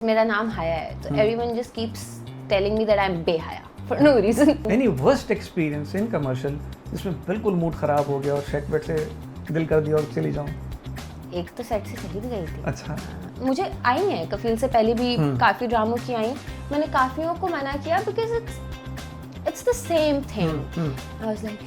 मेरा नाम हया है तो everyone just keeps telling me that I'm बेहया for no reason. Any worst experience in commercial जिसमें बिल्कुल मूड खराब हो गया और सेट बेट से दिल कर दिया और चली जाऊं? एक तो सेट से चली भी गई थी. अच्छा. मुझे आई है कफील से पहले भी काफ़ी ड्रामों की आई. मैंने काफ़ियों को मना किया because it's the same thing. I was like,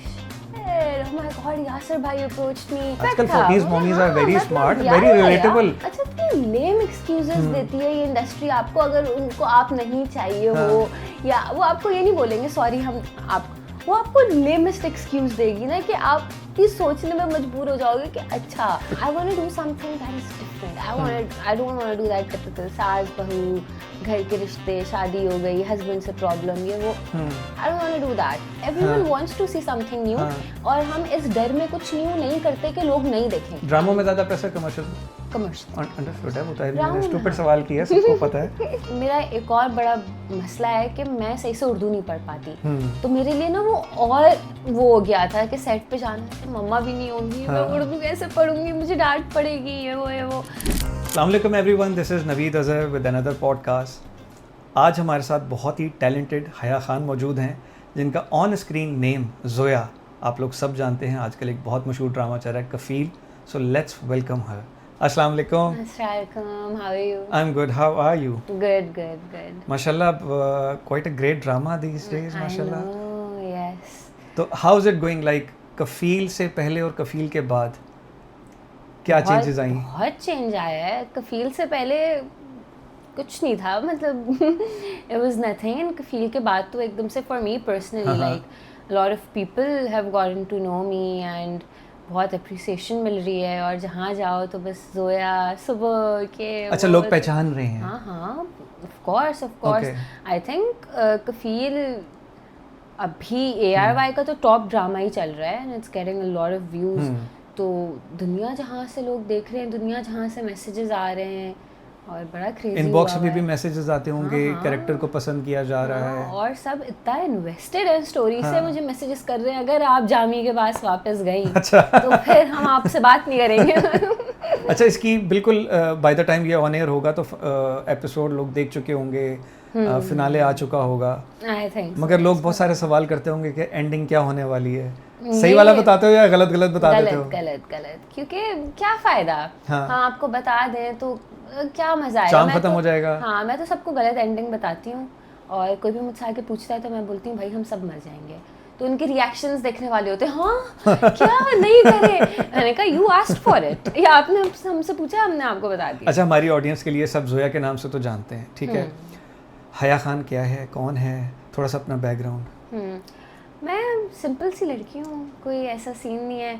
oh my god, यासर भाई approached me. आजकल 40s mommies are very smart, very relatable. अच्छा इतनी लेम एक्सक्यूजेस देती है ये इंडस्ट्री आपको. अगर उनको आप नहीं चाहिए हो या वो आपको ये नहीं बोलेंगे सॉरी हम आप, वो आपको लेमेस्ट एक्सक्यूज देगी ना कि आप भी सोचने में मजबूर हो जाओगे कि अच्छा I want to do something that is different. I don't want to do that typical सास बहू घर के रिश्ते शादी हो गई हस्बैंड से प्रॉब्लम ये वो. I don't want to do that. Everyone wants to see something new और हम इस डर में कुछ न्यू नहीं करते कि लोग नहीं देखेंगे. ड्रामों में ज़्यादा पैसा कमर्शियल अंडरस्टूड है. वो तो मैंने स्टूपिड सवाल किया सबको पता है. मेरा एक और बड़ा मसला है कि मैं सही से उर्दू नहीं पढ़ पाती. तो मेरे लिए ना वो और वो हो गया था कि सेट पे जाना है तो मम्मा भी नहीं होंगी मैं उर्दू कैसे पढ़ूंगी मुझे डांट पड़ेगी ये वो. अस्सलाम वालेकुम everyone, this is Naveed Azhar with another podcast. आज हमारे साथ बहुत ही टैलेंटेड हया खान मौजूद हैं जिनका ऑन स्क्रीन नेम जोया आप लोग सब जानते हैं. आजकल एक बहुत मशहूर ड्रामा चल रहा है कफील. सो लेट्स वेलकम हर. अस्सलाम वालेकुम. Assalamualaikum. How are you? I'm good. How are you? Good. माशाल्लाह, quite a great drama these days. माशाल्लाह. I know, yes. तो how is it going? Like कफील से पहले और कफील के बाद क्या चेंजेस आई? बहुत चेंज आया है. कफील से पहले कुछ नहीं था मतलब it was nothing. कफील के बाद तो एकदम से for me personally like a lot of people have gotten to know me and बहुत अप्रिसिएशन मिल रही है और जहाँ जाओ तो बस जोया सुबह के. अच्छा, लोग पहचान रहे हैं. हाँ ऑफ कोर्स आई थिंक कफील अभी ARY का तो टॉप ड्रामा ही चल रहा है and it's getting a lot of views. तो दुनिया जहाँ से लोग देख रहे हैं दुनिया जहाँ से मैसेजेस आ रहे हैं और बड़ा क्रेजी इनबॉक्स में भी मैसेजेस आते होंगे. कैरेक्टर को पसंद किया जा रहा है और सब इतना इन्वेस्टेड है स्टोरी से. मुझे मैसेजेस कर रहे हैं अगर आप जामी के पास वापस गई तो फिर हम आपसे बात नहीं करेंगे. अच्छा, इसकी बिल्कुल बाय द टाइम ये ऑन एयर होगा तो एपिसोड लोग देख चुके होंगे. फिनाले आ चुका होगा आई थिंक. मगर लोग बहुत सारे सवाल करते होंगे कि एंडिंग क्या होने वाली है. सही वाला बताते हो या गलत बता देते हो? गलत क्योंकि क्या फायदा. हाँ आपको बता दें तो क्या मजा आएगा. चाम खत्म हो जाएगा. हाँ मैं तो सबको गलत एंडिंग बताती हूँ और कोई भी मुझसे आके पूछता है तो मैं बोलती हूँ भाई हम सब मर जाएंगे. तो उनके रिएक्शंस देखने वाले होते हैं हाँ क्या नहीं करे. मैंने कहा यू आस्क्ड फॉर इट या आपने हमसे पूछा हमने आपको बता दिया. अच्छा, हमारी ऑडियंस के लिए सब जोया के नाम से तो जानते हैं, ठीक है. हया खान क्या है, कौन है, थोड़ा सा अपना बैकग्राउंड. मैं सिंपल सी लड़की हूँ, कोई ऐसा सीन नहीं है.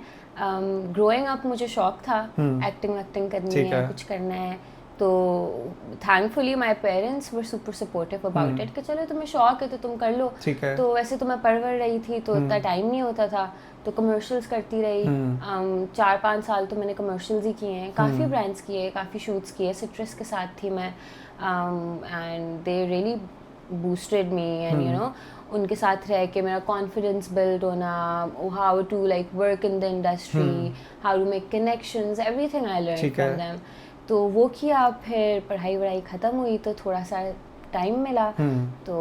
ग्रोइंग अप मुझे शौक था एक्टिंग करनी है कुछ करना है. तो thankfully my parents were super supportive about it कि चलो तुम्हें शौक है तो तुम कर लो. तो वैसे तो मैं पढ़ रही थी तो इतना टाइम नहीं होता था तो कमर्शियल्स करती रही. 4-5 साल तो मैंने कमर्शियल्स ही किए हैं. काफ़ी ब्रांड्स किए, काफ़ी शूट्स किए. सिट्रस के साथ थी मैं and they really boosted me and you know उनके साथ रह के मेरा कॉन्फिडेंस बिल्ड होना, how to like work in the industry, how to make connections, everything I learn from them. तो वो किया. फिर पढ़ाई ख़त्म हुई तो थोड़ा सा टाइम मिला तो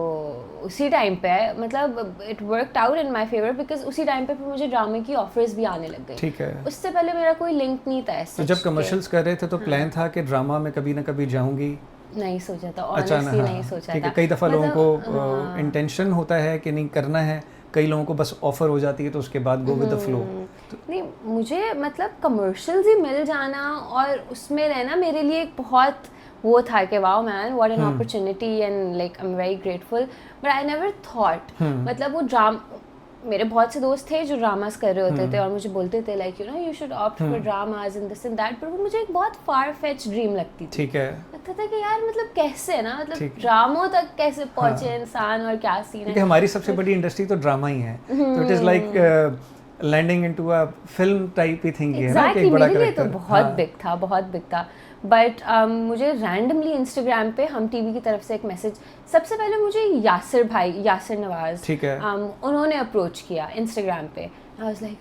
उसी टाइम पे मतलब it worked out in my favour because उसी टाइम पे मुझे ड्रामे की ऑफर्स भी आने लग गई. ठीक है. उससे पहले मेरा कोई लिंक नहीं था ऐसे. तो जब कमर्शियल्स कर रहे थे तो प्लान था कि ड्रामा में कभी ना कभी जाऊंगी? नहीं सोचा था ऑनेस्टली. नहीं सोचा था. कई दफ़ा लोगों को इंटेंशन होता है कि नहीं करना है, कई लोगों को बस ऑफर हो जाती है तो उसके बाद गो विद द फ्लो. नहीं मुझे मतलब कमर्शियल्स ही मिल जाना और उसमें रहना मेरे लिए एक बहुत वो था कि wow man what an opportunity and like I am very grateful. But I never thought मतलब वो मेरे बहुत से दोस्त थे जो ड्रामास कर रहे होते थे और मुझे बोलते थे like you no you should opt for dramas and this and that. पर वो मुझे एक बहुत फार फेच ड्रीम लगती थी. ठीक है. लगता था कि यार मतलब कैसे ना मतलब ड्रामों तक कैसे पहुंचे इंसान और क्या सीन है. क्योंकि हमारी सबसे बड़ी इंडस्ट्री तो ड्रामा ही है. तो it is like landing into a film type ही थिंग है ना कि एक बड़ा कैरेक्टर. तो बहुत बिग था. बट मुझे रैंडमली इंस्टाग्राम पे हम टीवी की तरफ से एक मैसेज, सबसे पहले मुझे यासर नवाज, ठीक है, उन्होंने अप्रोच किया इंस्टाग्राम पे. आई was like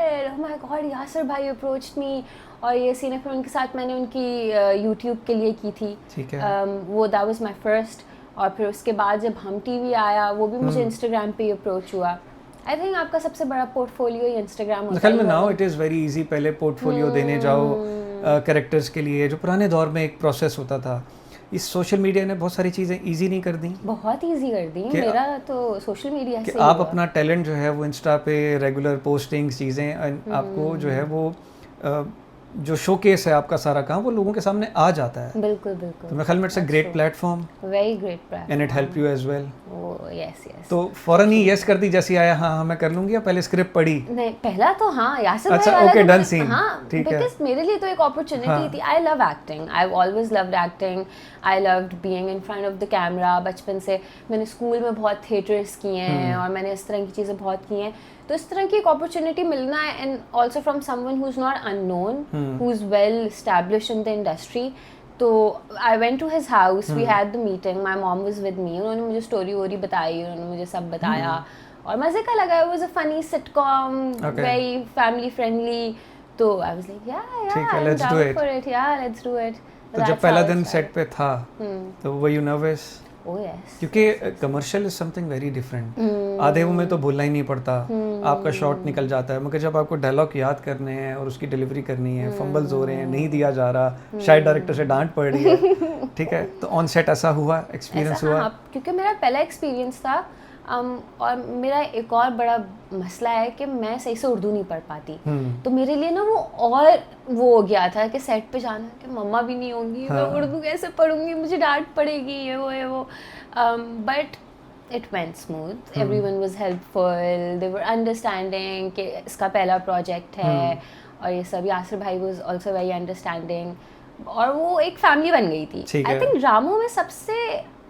shit, oh my God, Yasir भाई अप्रोच्ड मी, और ये सीन है। फिर उनके साथ मैंने उनकी यूट्यूब के लिए की थी, ठीक है। वो दैट वाज माय फर्स्ट। और फिर उसके बाद जब हम टीवी आया, वो भी मुझे इंस्टाग्राम पे ही अप्रोच हुआ। आई थिंक आपका सबसे बड़ा पोर्टफोलियो ही इंस्टाग्राम होता है। Now it is very easy. पहले पोर्टफोलियो देने जाओ कैरेक्टर्स के लिए, जो पुराने दौर में एक प्रोसेस होता था, इस सोशल मीडिया ने बहुत सारी चीज़ें इजी नहीं कर दी, बहुत इजी कर दी। मेरा तो सोशल मीडिया से आप अपना टैलेंट जो है वो इंस्टा पे रेगुलर पोस्टिंग चीज़ें आपको जो है वो जो शोकेस है आपका सारा काम, वो लोगों के सामने आ जाता है। बिल्कुल बिल्कुल। तो मेरे ख्याल में it's a great platform, very great platform, and it help you as well. Oh yes yes. तो फौरन ही यस कर दी जैसे आया, हाँ हाँ मैं कर लूंगी, या पहले स्क्रिप्ट पढ़ी? नहीं, पहला तो हाँ, यासिर अच्छा, भाई वाला ओके, तो डन सीन, हाँ, ठीक है। बिकॉज़ मेरे लिए तो एक अपॉर्चुनिटी थी। I love acting, I always loved acting, I loved being in front of the camera. बचपन से मैंने स्कूल में बहुत थिएटर्स किए हैं और मैंने इस तरह की चीज़ें बहुत की हैं। तो इस तरह की एक अपॉर्चुनिटी मिलना है, and also from someone who is not unknown, who is well established in the industry. तो I went to his house, we had the meeting, my mom was with me, उन्होंने मुझे स्टोरी वोरी बताई, उन्होंने मुझे सब बताया और मज़े का लगा। It was a funny sitcom, very family friendly. तो I was like yeah let's do it, let's do it. तो जब पहला दिन सेट पे था तो were you nervous? Oh yes, क्योंकि commercial is something very different. आधे में तो भूलना ही नहीं पड़ता, आपका शॉट निकल जाता है, मगर जब आपको डायलॉग याद करने हैं और उसकी डिलीवरी करनी है, फंबल्स हो रहे हैं, नहीं दिया जा रहा, शायद डायरेक्टर से डांट पड़ रही है, ठीक है, तो ऑन सेट ऐसा हुआ, एक्सपीरियंस हुआ? क्योंकि मेरा पहला एक्सपीरियंस था। और मेरा एक और बड़ा मसला है कि मैं सही से उर्दू नहीं पढ़ पाती। तो मेरे लिए ना वो हो गया था कि सेट पे जाना कि मम्मा भी नहीं होंगी, मैं उर्दू कैसे पढ़ूंगी, मुझे डांट पड़ेगी, ये वो। But it went smooth, everyone was helpful, they were understanding कि इसका पहला प्रोजेक्ट है और ये सब। यासिर भाई was also very understanding और वो एक फैमिली बन गई थी। I think ड्रामों में सबसे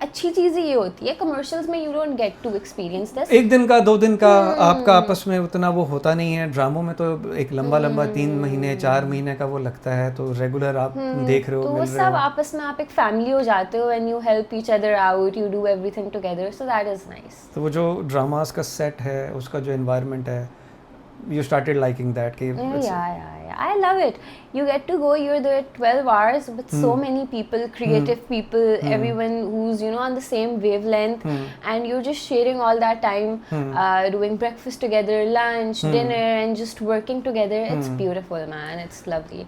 अच्छी चीज़ ये होती है, कमर्शियल्स में you don't get to experience this। एक दिन का 2 दिन का आपका आपस में उतना वो होता नहीं है। ड्रामों में तो एक लंबा 3 महीने 4 महीने का वो लगता है, तो रेगुलर आप देख रहे हो, तो मिल वो रहे हो, सब आपस में आप एक फैमिली हो जाते हो, and you help each other out, you do everything together, so that is nice। तो वो जो ड्रामास का सेट है, उसका जो एनवायरनमेंट है, you started liking that? Yeah, I love it. You get to go, you're there 12 hours with so many people, creative people, everyone who's, on the same wavelength, and you're just sharing all that time, doing breakfast together, lunch, dinner, and just working together. It's beautiful, man. It's lovely.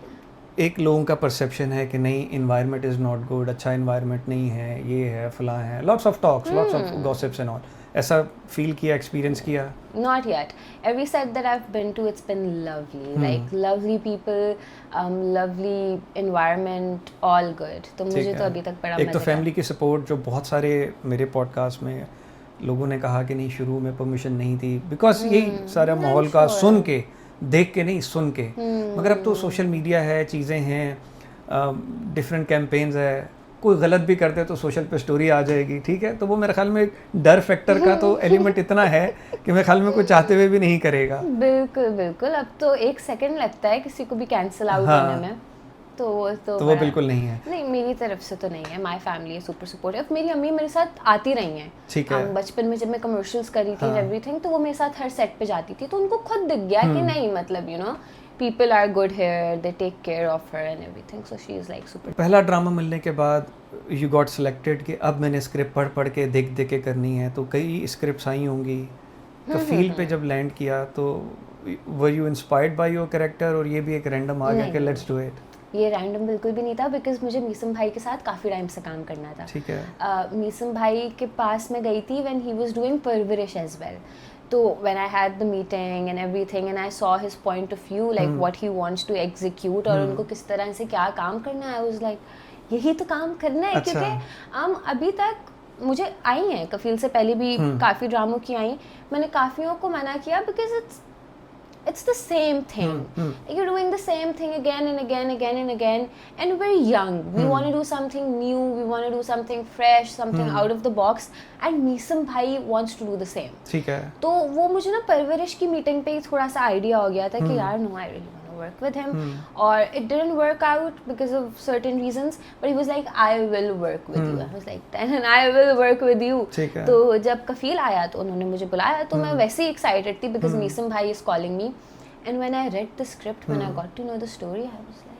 एक लोगों का perception है कि नहीं, environment is not good, अच्छा environment नहीं है, ये है, फलां है, lots of talks, lots of gossips and all. ऐसा फील किया, एक्सपीरियंस किया? Not yet. Every set that I've been to, it's been lovely. Like lovely people, lovely environment, all good. तो मुझे तो अभी तक बड़ा मजा। एक तो फैमिली की सपोर्ट, जो बहुत सारे मेरे पॉडकास्ट में लोगों ने कहा कि नहीं शुरू में परमिशन नहीं थी, बिकॉज यही सारा माहौल का सुन के, देख के नहीं, सुन के। मगर अब तो सोशल मीडिया है, चीज़ें हैं, डिफरेंट कैंपेन्स है, कोई गलत भी करते तो सोशल पे स्टोरी आ जाएगी, ठीक है। तो वो मेरे ख्याल में डर फैक्टर का तो एलिमेंट इतना है कि मेरे ख्याल में कोई चाहते हुए भी नहीं करेगा। बिल्कुल बिल्कुल। अब तो 1 सेकंड लगता है किसी को भी कैंसिल आउट होने में, तो वो बिल्कुल नहीं है। नहीं, मेरी तरफ से तो नहीं है। My family is super supportive. मेरी अम्मी मेरे साथ आती रही हैं, ठीक है। बचपन में जब मैं कमर्शियल्स करी थी एवरीथिंग, तो वो मेरे साथ हर सेट पे जाती थी, तो उनको खुद दिख गया कि नहीं, मतलब people are good here, they take care of her and everything, so she is like super। पहला ड्रामा मिलने के बाद you got selected कि अब मैंने स्क्रिप्ट पढ़ के देख के करनी है, तो कई स्क्रिप्ट्स आई होंगी, तो फील्ड पे जब लैंड किया तो were you inspired by your character, और ये भी एक रैंडम आ गया कि let's do it? ये रैंडम बिल्कुल भी नहीं था, बिकॉज मुझे मीसम भाई के साथ काफ़ी टाइम से काम करना था। ठीक है। मीसम भाई के पास मैं गई थी when he was doing Parwarish as well. तो when I had the meeting and everything and I saw his point of view, like what he wants to execute, और उनको किस तरह से क्या काम करना है, आई वाज लाइक यही तो काम करना है। अच्छा। क्योंकि अभी तक मुझे आई हैं, कफील से पहले भी काफ़ी ड्रामों की आई, मैंने काफ़ियों को मना किया because it's the same thing. You're doing the same thing again and again, and we're young. We want to do something new, we want to do something fresh, something out of the box, and Meesam भाई wants to do the same. ठीक है। तो वो मुझे ना परवरिश की meeting पे ही थोड़ा सा आइडिया हो गया था कि यार no, I really want to work with him, or it didn't work out because of certain reasons, but he was like I will work with you. I was like then I will work with you. तो जब कफील आया तो उन्होंने मुझे बुलाया, तो मैं वैसे ही excited थी because मीसम भाई is calling me, and when I read the script, when I got to know the story, I was like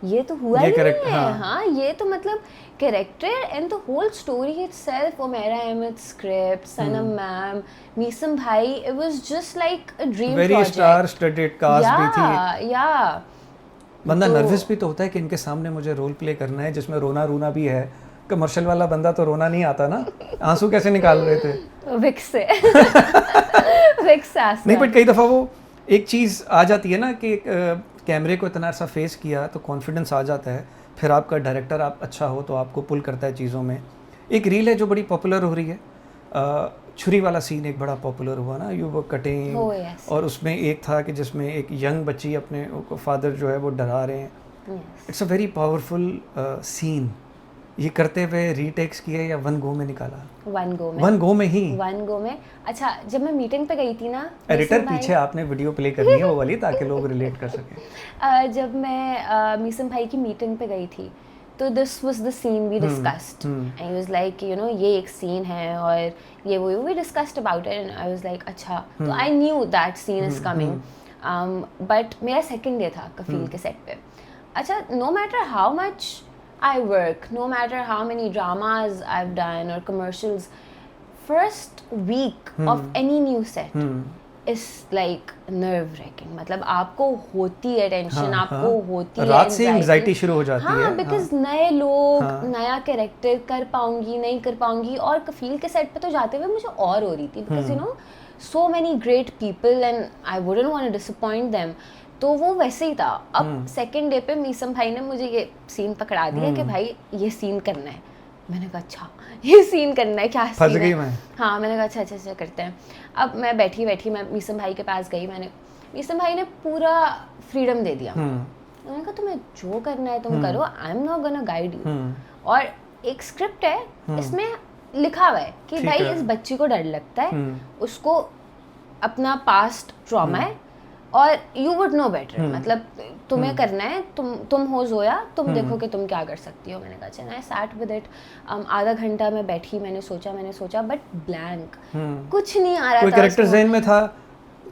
ये तो हुआ ही नहीं है. हाँ, ये तो मतलब character and the whole story itself, Umera Ahmed script, Sanam ma'am, Meesam भाई, it was just like a dream project. Very star studded cast भी थी. या बंदा नर्वस भी तो होता है कि इनके सामने मुझे रोल प्ले करना है जिसमें रोना रूना भी है. कमर्शियल वाला बंदा तो रोना नहीं आता ना. आंसू कैसे निकाल रहे थे? विक्स से. विक्स नहीं, बट कई दफ़ा वो एक चीज़ आ जाती है ना कि कैमरे को इतना सा फेस किया तो कॉन्फिडेंस आ जाता है. फिर आपका डायरेक्टर आप अच्छा हो तो आपको पुल करता है चीज़ों में. एक रील है जो बड़ी पॉपुलर हो रही है, छुरी वाला सीन एक बड़ा पॉपुलर हुआ ना, यू वो कटिंग. और उसमें एक था कि जिसमें एक यंग बच्ची अपने फादर जो है वो डरा रहे हैं. It's a very powerful scene. ये करते हुए रीटेक्स किए या वन गो में निकाला? वन गो में. अच्छा, जब मैं मीटिंग पे गई थी ना, एडिटर पीछे आपने वीडियो प्ले करनी है वो वाली ताकि लोग रिलेट कर सकें. जब मैं मीसम भाई की मीटिंग पे गई थी तो this was the scene we discussed and he was like you know ये एक सीन है और ये वो we discussed about it and I was like अच्छा. तो I knew that scene is coming. But मेरा सेकंड डे था कफील के सेट पे. अच्छा, no matter how much I work, no matter how many dramas I've done or commercials, first week of any new set is like nerve-wracking. मतलब आपको होती है tension, आपको होती है रात से एंजाइटी शुरू हो जाती है. हाँ, बिकॉज नए लोग, नया कैरेक्टर, कर पाऊंगी नहीं कर पाऊंगी. और कफील के सेट पे तो जाते हुए मुझे और हो रही थी because you know so many great people and I wouldn't want to disappoint them. तो वो वैसे ही था. अब सेकंड डे पे मीसम भाई ने मुझे ये सीन पकड़ा दिया कि भाई ये सीन करना है. मैंने कहा अच्छा ये सीन करना है, क्या सीन है? हाँ, मैंने कहा अच्छा करते हैं. अब मैं बैठी मैं मीसम भाई के पास गई. मीसम भाई ने पूरा फ्रीडम दे दिया. मैंने कहा तुम्हें जो करना है तुम करो, I am not gonna guide you. और एक स्क्रिप्ट है, इसमें लिखा हुआ है कि भाई इस बच्ची को डर लगता है, उसको अपना पास्ट ट्रॉमा है और यू वुड नो बेटर. मतलब तुम्हें करना है, तुम हो जोया, तुम देखो कि तुम क्या कर सकती हो. मैंने कहा अच्छा. I sat with it. आधा घंटा मैं बैठी, मैंने सोचा बट ब्लैंक, कुछ नहीं आ रहा था. कोई कैरेक्टर ज़हन में था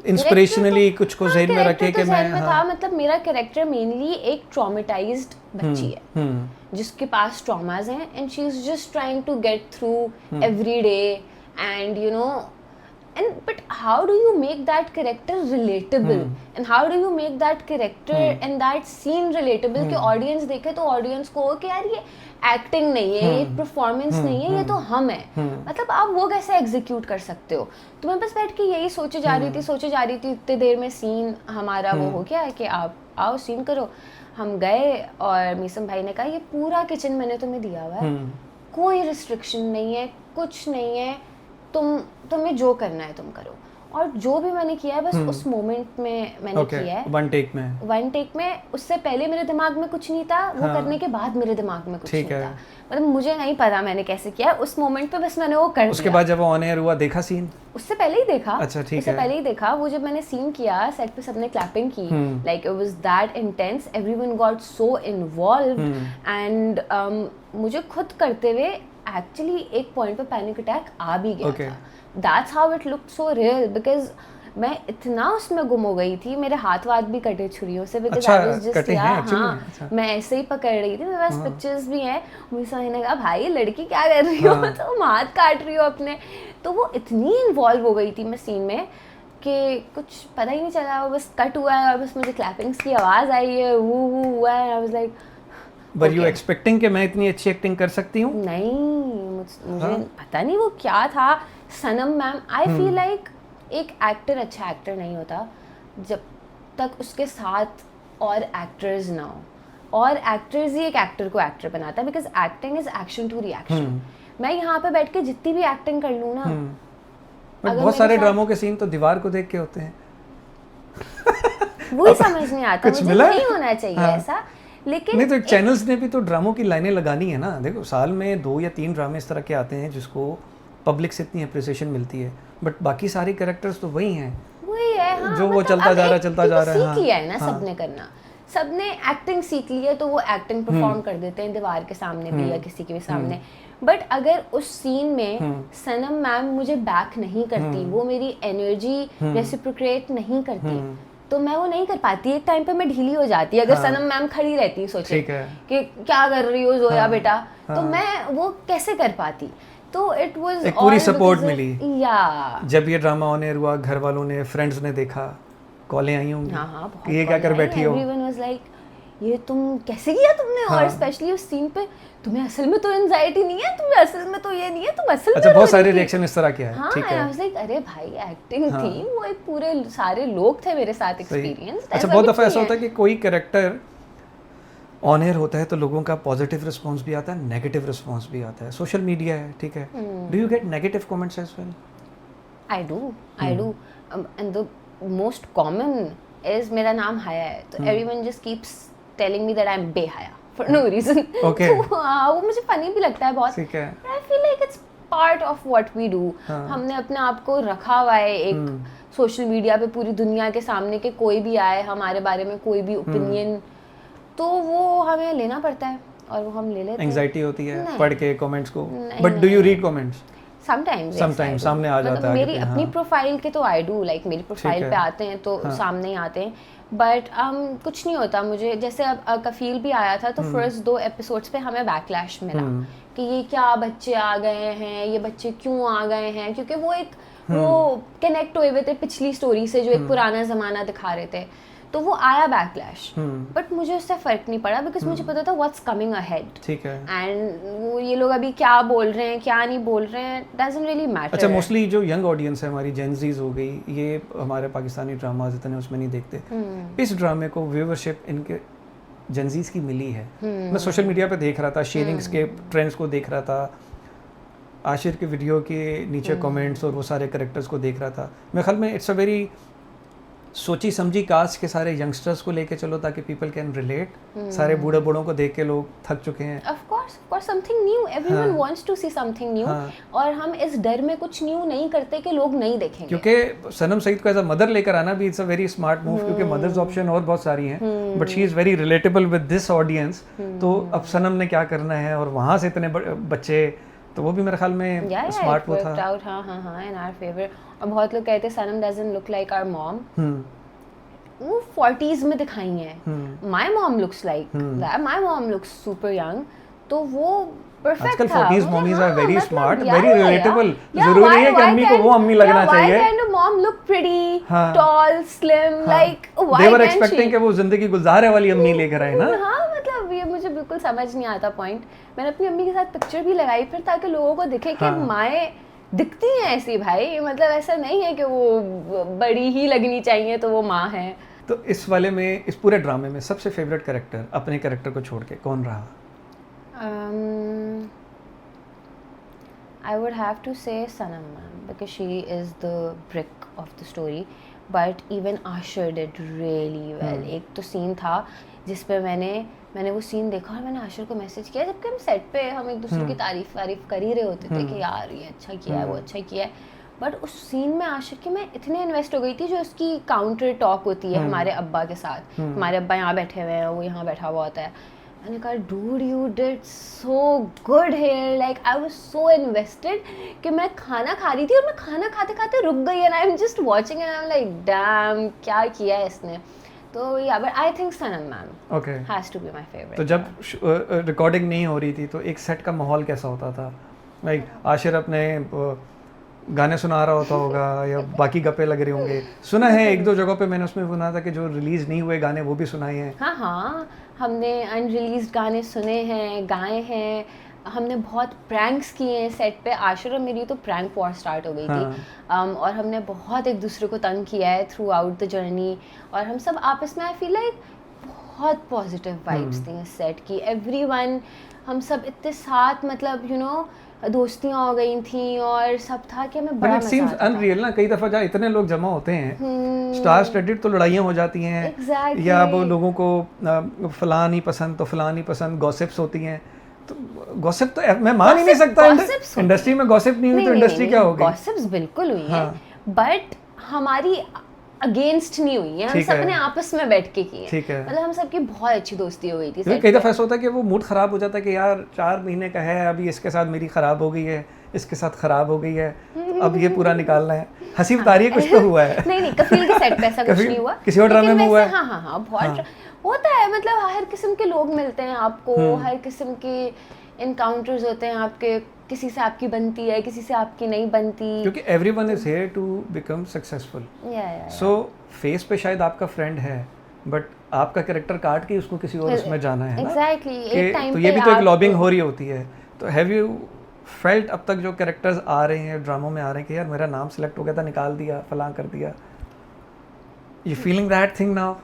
इंस्पिरेशनली, कुछ को ज़हन में रखे कि मैं था. मतलब मेरा कैरेक्टर मेनली एक ट्रॉमेटाइज्ड बच्ची है जिसके पास ट्रॉमास हैं and she is just trying to get through every day and you know. And but how do you make that character relatable and how do you make that character and that scene relatable कि audience देखे तो audience को कि यार ये acting नहीं है, ये performance नहीं है, ये तो हम है. मतलब आप वो कैसे execute कर सकते हो? तो मैं बस बैठ के यही सोचे जा रही थी. इतने देर में scene हमारा वो हो गया कि आप आओ scene करो. हम गए और मीसम भाई ने कहा ये पूरा किचन मैंने तुम्हें दिया हुआ है, कोई restriction नहीं है, कुछ नहीं है, तुम्हें जो करना है तुम करो. और जो भी मैंने किया है बस उस मोमेंट में मैंने किया है. वन टेक में. उससे पहले मेरे दिमाग में कुछ नहीं था, वो करने के बाद मेरे दिमाग में कुछ नहीं था. मतलब मुझे नहीं पता मैंने कैसे किया, उस मोमेंट पे बस मैंने वो कर दिया. उसके बाद जब वो ऑन एयर हुआ देखा सीन? उससे पहले ही देखा. अच्छा, ठीक है. उससे पहले ही देखा. वो जब मैंने सीन किया सेट पे सबने क्लैपिंग की. Like it was that intense, everyone got so involved and मुझे खुद करते हुए एक्चुअली एक पॉइंट पे पैनिक अटैक आ भी गया था. That's how it looked so real because मैं इतना उसमें गुम हो गई थी. मेरे हाथ भी कटे छुरियों से because I was just हाँ, मैं ऐसे ही पकड़ रही थी. मेरे पास पिक्चर्स भी हैं. मुझे ने कहा भाई लड़की क्या कर रही हो, तुम हाथ काट रही हो अपने. तो वो इतनी इन्वॉल्व हो गई थी मैं सीन में कि कुछ पता ही नहीं चला. वो बस कट हुआ है और बस मुझे क्लैपिंग्स की आवाज़ आई है, वो हुआ है. आई was like Were you expecting कि मैं इतनी अच्छी एक्टिंग कर सकती हूँ? नहीं, मुझे पता नहीं वो क्या था. सनम मैम, आई फील लाइक एक एक्टर अच्छा एक्टर नहीं होता जब तक उसके साथ और एक्टर्स ना हो. और एक्टर्स ही एक एक्टर को एक्टर बनाता है because acting is action to reaction. मैं यहाँ पे बैठ के जितनी भी एक्टिंग कर लूँ ना, बहुत सारे ड्रामों के सीन तो दीवार को देख के होते हैं. वही समझ नहीं आता. मुझे नहीं होना चाहिए ऐसा. लेकिन नहीं तो चैनल्स ने भी तो ड्रामों की लाइनें लगानी है ना. देखो साल में 2 या 3 ड्रामे इस तरह के आते हैं जिसको पब्लिक से इतनी अप्रिसिएशन मिलती है, बट बाकी सारे कैरेक्टर्स तो वही हैं. हाँ, जो वो चलता जा रहा है. सीख लिया है ना सबने करना. सबने एक्टिंग सीख ली है तो वो एक्टिंग परफॉर्म कर देते हैं दीवार के सामने भी या किसी के भी सामने. बट अगर उस सीन में सनम मैम मुझे बैक नहीं करती, वो मेरी एनर्जी रेसिप्रोकेट नहीं करती, तो मैं वो नहीं कर पाती, एक टाइम पे मैं ढीली हो जाती अगर सनम मैम खड़ी रहती सोचे कि क्या कर रही हो जोया बेटा, तो मैं वो कैसे कर पाती। तो इट वाज एक पूरी सपोर्ट मिली। या जब ये ड्रामा ऑन एयर हुआ, घर वालों ने, फ्रेंड्स ने देखा, कॉलें आई होंगी, हाँ बहुत, ये क्या कर बैठी हो, एवरीवन वाज लाइक ये तुम कैसे किया तुमने, और स्पेशली उस सीन पे तुम्हें असल में तो एंजाइटी नहीं है, तुम्हें असल में तो ये नहीं है, तुम असल में, अच्छा बहुत सारे रिएक्शन इस तरह के हैं। ठीक है, आई वाज लाइक अरे भाई एक्टिंग थी, वो एक पूरे सारे लोग थे मेरे साथ एक्सपीरियंस। अच्छा बहुत दफा ऐसा होता है कि कोई कैरेक्टर ऑन एयर होता है तो लोगों का पॉजिटिव रिस्पांस भी आता है, नेगेटिव रिस्पांस भी आता है, सोशल मीडिया है, ठीक है, do you get negative comments as well? I do and the most common is मेरा नाम हया है, तो everyone just keeps telling me that I am बेहया फॉर नो रीजन। ओके, वो मुझे फनी भी लगता है बहुत, ठीक है, I feel like it's part of what we do. हमने अपने आप को रखा हुआ है एक सोशल मीडिया पे पूरी दुनिया के सामने कि कोई भी आए हमारे बारे में कोई भी ओपिनियन, तो वो हमें लेना पड़ता है और वो हम ले लेते हैं। एंजाइटी होती है पढ़ के कमेंट्स को, but do you read comments? Sometimes सामने आ जाता है मेरी अपनी प्रोफाइल के, तो आई डू लाइक मेरी प्रोफाइल पे आते हैं तो सामने ही आते हैं, बट कुछ नहीं होता मुझे। जैसे अब कफील भी आया था तो फर्स्ट 2 एपिसोड्स पे हमें बैकलैश मिला कि ये क्या बच्चे आ गए हैं, ये बच्चे क्यों आ गए हैं, क्योंकि वो एक वो कनेक्ट हुए थे पिछली स्टोरी से जो एक पुराना ज़माना दिखा रहे थे, तो वो आया बैकलैश, बट मुझे उससे फर्क नहीं पड़ा बिकॉज मुझे पता था व्हाट्स कमिंग अहेड, ठीक है, एंड वो ये लोग अभी क्या बोल रहे हैं क्या नहीं बोल रहे हैं डजंट रियली मैटर। अच्छा मोस्टली जो यंग ऑडियंस है हमारी जेनजीज हो गई, ये हमारे पाकिस्तानी ड्रामाज इतने उसमें नहीं देखते, इस ड्रामे को व्यूअरशिप इनके जेनजीज की मिली है। मैं सोशल मीडिया पे देख रहा था, शेयरिंग्स के ट्रेंड्स को देख रहा था, आशिर के वीडियो के नीचे कमेंट्स और वो सारे कैरेक्टर्स को देख रहा था। मेरे ख्याल में इट्स अ वेरी सोची समझी कास्ट के सारे यंगस्टर्स को लेके चलो ताकि पीपल कैन रिलेट। सारे बूढ़े बूढ़ों को देख के लोग थक चुके हैं। Of course something new, everyone wants to see something new, और हम इस डर में कुछ न्यू नहीं करते कि लोग नहीं देखेंगे। क्योंकि सनम सईद को एज अ मदर लेकर आना भी it's a very smart move, क्योंकि मदर्स ऑप्शन और बहुत सारी हैं, but she is very relatable with this audience. तो अब सनम ने क्या करना है, और वहाँ से इतने बच्चे, तो वो भी मेरे ख्याल में स्मार्ट वो था। हाँ इन आवर फेवर। और बहुत लोग कहते Sanam doesn't look like our mom, वो 40s में दिखाई है, my mom looks like that, my mom looks super young, तो वो परफेक्ट आजकल था। 40s mommies are very smart, very relatable. जरूरी नहीं है कि अम्मी को वो अम्मी लगना चाहिए। Why can't a mom look pretty, tall, slim, like why they were can't expecting कि वो जिंदगी गुजारे वाली अम्मी लेकर आए ना। हाँ मतलब ये मुझे बिल्कुल समझ नहीं आता पॉइंट। मैंने अपनी अम्मी के साथ पिक्चर भी लगाई फिर ताकि लोगों को दिखे कि माएँ दिखती हैं ऐसी भाई, मतलब ऐसा नहीं है कि वो बड़ी ही लगनी चाहिए तो वो माँ है। तो इस वाले में, इस पूरे ड्रामे में सबसे फेवरेट कैरेक्टर अपने कैरेक्टर को छोड़ के कौन रहा? I would have to say Sanam ma'am because she is the brick of the story, but even Ashir did really well. एक तो सीन था जिस पे मैंने वो सीन देखा और मैंने आशिर को मैसेज किया, जबकि हम सेट पे हम एक दूसरे की तारीफ कर ही रहे होते थे कि यार ये अच्छा किया है, वो अच्छा किया है, बट उस सीन में आशिर की मैं इतने इन्वेस्ट हो गई थी। जो उसकी काउंटर टॉक होती है हमारे अब्बा के साथ, हमारे अब्बा यहाँ बैठे हुए हैं, वो यहाँ बैठा हुआ होता है, मैंने कहा dude you did so good here, like I was so invested कि मैं खाना खा रही थी और मैं खाना खाते खाते रुक गई and I am just watching and I am like damn क्या किया है इसने। तो yeah but I think Sanam ma'am okay has to be my favourite. तो जब रिकॉर्डिंग नहीं हो रही थी तो एक सेट का माहौल कैसा होता था? लाइक आशिर अपने गाने सुना रहा होता होगा या बाकी गप्पे लग रहे होंगे? सुना है एक दो जगहों पे मैंने उसमें सुना था कि जो रिलीज नहीं हुए गाने वो भी सुनाए हैं। हाँ हमने अनरिलीज्ड गाने सुने हैं, गाए हैं, हमने बहुत प्रैंक्स किए हैं सेट पे। आशिर और मेरी तो प्रैंक वॉर स्टार्ट हो गई थी और हमने बहुत एक दूसरे को तंग किया है थ्रू आउट द जर्नी, और हम सब आपस में आई फील लाइक बहुत पॉजिटिव वाइब्स थी इस सेट की। एवरीवन, हम सब इतने साथ, मतलब यू नो दोस्तियाँ हो गई थी और सब था कि हमें बड़ा मजा आता था। अनरियल ना, कई दफ़ा जहाँ इतने लोग जमा होते हैं स्टार स्टडीड तो लड़ाइयाँ हो जाती हैं exactly. या वो लोगों को फलां नहीं पसंद तो फलां नहीं पसंद, गॉसिप्स होती हैं। तो गॉसिप तो मैं मान ही नहीं सकता, इंडस्ट्री में गॉसिप नहीं हुई तो इंडस्ट्री क्या होगी? गॉसिप्स बिल्कुल हुई हैं, बट हमारी अगेंस्ट नहीं हुई है, हम सब ने आपस में बैठ के की है। मतलब हम सबकी बहुत अच्छी दोस्ती हो गई थी। कई दफ़ा ऐसा होता है कि वो मूड ख़राब हो जाता है कि यार 4 महीने का है, अभी इसके साथ मेरी ख़राब हो गई है, इसके साथ ख़राब हो गई है, अब ये पूरा निकालना है, हंसी बता रही है, कुछ तो हुआ है। नहीं कफील के सेट पे ऐसा कुछ नहीं हुआ, किसी और ड्रामे में हुआ है। हाँ बहुत होता है, मतलब हर किस्म के लोग मिलते हैं आपको, हर किस्म के इनकाउंटर्स होते हैं आपके, किसी से आपकी बनती है, किसी से आपकी नहीं बनती, क्योंकि everyone is here to become successful. So face पे शायद आपका फ्रेंड है, बट आपका कैरेक्टर काट के उसको किसी और उसमें जाना है एग्जैक्टली एक टाइम तो ये भी तो एक लॉबिंग हो रही होती है। तो हैव यू फेल्ट अब तक जो कैरेक्टर्स आ रहे हैं ड्रामों में आ रहे हैं कि यार मेरा नाम सिलेक्ट हो गया था, निकाल दिया, फलां कर दिया, you feeling that thing now?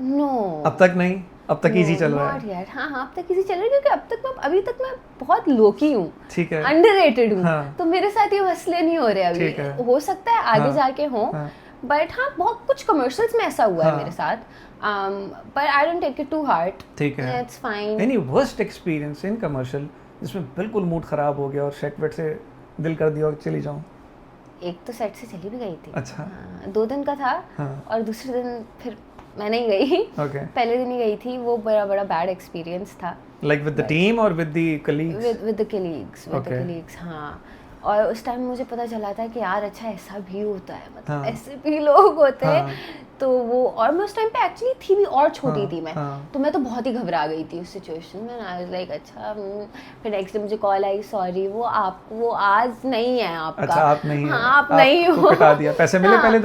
No, अब तक नहीं, अब तक इजी चल रहा है यार। हाँ अब तक इजी चल रहा है, क्योंकि अभी तक मैं बहुत लोकी हूँ, ठीक है, अंडररेटेड हूँ। हाँ, तो मेरे साथ ये मसले नहीं हो रहे अभी, हो सकता है आगे जाके हो, बट हाँ बहुत कुछ कमर्शियल्स में ऐसा हुआ है मेरे साथ, पर I don't take it to heart, ठीक है, it's fine. Any worst experience in commercial जिसमें बिल्कुल मूड खराब हो गया और सेट वेट से दिल कर दिया और चली जाऊँ? एक तो सेट से चली भी गई थी, अच्छा, 2 दिन का था, और दूसरे दिन फिर मैं नहीं गई, पहले दिन ही गई थी, वो बड़ा बैड एक्सपीरियंस था। Like with the team or with the colleagues? With the colleagues, हाँ। और उस टाइम मुझे पता चला था कि यार अच्छा ऐसा भी होता है, मतलब ऐसे भी लोग होते हैं, तो वो, और मैं उस टाइम पे एक्चुअली थी भी और छोटी थी मैं, तो मैं तो बहुत ही घबरा गई थी उस सिचुएशन में। आई वाज लाइक अच्छा, फिर नेक्स्ट डे मुझे कॉल आई, सॉरी वो आज नहीं है आपका। अच्छा, आप नहीं, हाँ आप नहीं हो, कटा दिया, पैसे मिले पहले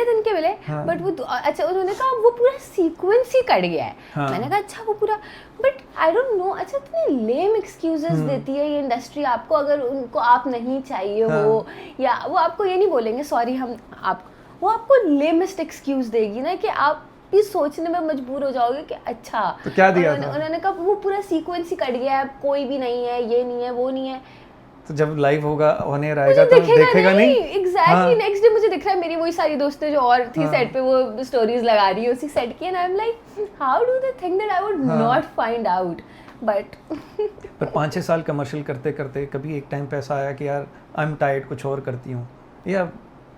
दिन के मिले, बट वो अच्छा उन्होंने कहा वो पूरा सीक्वेंस ही कट गया है। मैंने कहा अच्छा वो पूरा, बट आई डोंट नो, अच्छा इतने लेम एक्सक्यूजेस देती है ये इंडस्ट्री आपको, अगर उनको आप नहीं चाहिए हो, या वो आपको ये नहीं बोलेंगे सॉरी वो आपको लेमेस्ट एक्सक्यूज देगी ना, कि आप भी सोचने में मजबूर हो जाओगे कि अच्छा तो क्या दिया था? उन्होंने कहा वो पूरा सीक्वेंस ही कट गया है, कोई भी नहीं है, ये नहीं है, वो नहीं है। तो जब लाइव होगा, ऑन एयर आएगा तो देखेगा नहीं। एग्जैक्टली, नेक्स्ट डे मुझे दिख रहा है मेरी वही सारी दोस्तें जो और थी सेट पे, वो स्टोरीज लगा रही है उसी सेट की, and I am like how do they think that I would not find out, but पर 5-6 साल कमर्शियल करते करते कभी एक टाइम पे ऐसा आया कि यार आई एम टायर्ड, कुछ और करती हूँ, या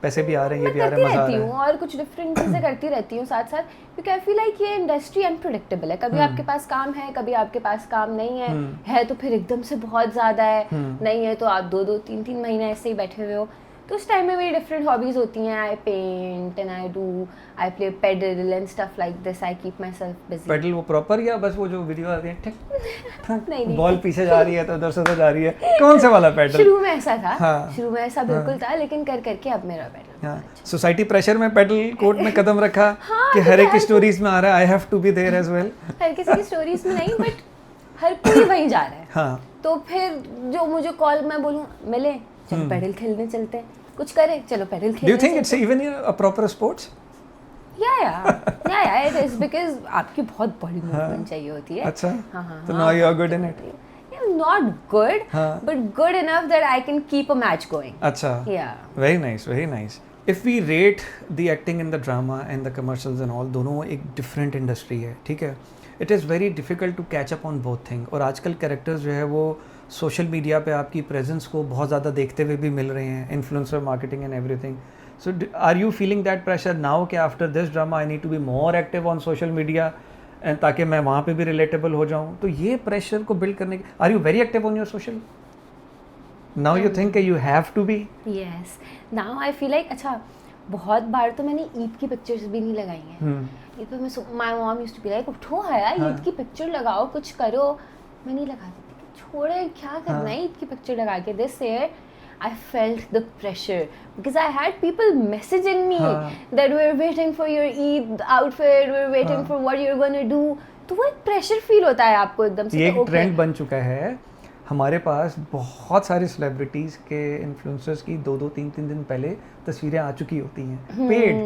पैसे भी आ रहे हैं, ये भी आ रहे हैं, मजा आ रहा है, और कुछ डिफरेंट चीजें करती रहती हूँ साथ साथ, क्योंकि आई फील लाइक ये इंडस्ट्री अनप्रेडिक्टेबल है, कभी आपके पास काम है, कभी आपके पास काम नहीं है तो फिर एकदम से बहुत ज्यादा है, नहीं है तो आप 2-2, 3-3 महीने ऐसे ही बैठे हुए हो। तो उस टाइम में मेरी डिफरेंट हॉबीज होती हैं, I paint and I play padel and stuff like this, I keep myself busy. Padel वो प्रॉपर, या बस वो जो वीडियो आती है ठक नहीं, बॉल पीछे जा रही है तो उधर से उधर जा रही है, कौन से वाला पेडल? शुरू में ऐसा था, शुरू में ऐसा बिल्कुल था, लेकिन करके अब मेरा पेडल, सोसाइटी प्रेशर में पेडल कोर्ट में कदम रखा कि हर एक स्टोरीज में आ रहा है, I have to be there as well. हर किसी की स्टोरीज में नहीं, बट हर कोई वहीं जा रहा है, तो फिर जो मुझे कॉल, मैं बोलूं मिले, चलो पेडल खेलने चलते हैं, कुछ करे, चलो पेडल खेलने। Do you think it's even a proper sports? Yeah, it is, because आपकी बहुत बड़ी मूवमेंट चाहिए होती है। अच्छा, तो now you are good in it? Yeah, not good, but good enough that I can keep a match going. अच्छा, yeah, very nice. If we rate the acting in the drama and the commercials and all, दोनों एक different industry है, ठीक है? It is very difficult to catch up on both things, और आजकल characters जो है वो सोशल मीडिया पे आपकी प्रेजेंस को बहुत ज़्यादा देखते हुए भी मिल रहे हैं, influencer marketing and everything. So are you feeling that pressure now कि after this drama I need to be more active on social media, ताकि मैं वहाँ पे भी रिलेटेबल हो जाऊँ? तो ये प्रेशर को बिल्ड करने के, are you very active on your social now? You think you have to be? Yes, now I feel like, अच्छा बहुत बार तो मैंने ईद की पिक्चर्स भी नहीं लगाई हैं, ईद पे मैं, my mom used to be like उठो हया ईद की पिक्चर लगाओ, कुछ करो, मैं नहीं लगाती, छोड़े क्या करना है ईद की पिक्चर लगा के। This year I felt the pressure because I had people messaging me that we're waiting for your Eid outfit, we're waiting for what you're going to do. तो वो एक प्रेशर फील होता है आपको एकदम से। ये एक ट्रेंड बन चुका है हमारे पास, बहुत सारे सेलिब्रिटीज के इन्फ्लुएंसर्स की 2-2, 3-3 दिन पहले तस्वीरें आ चुकी होती हैं पेड,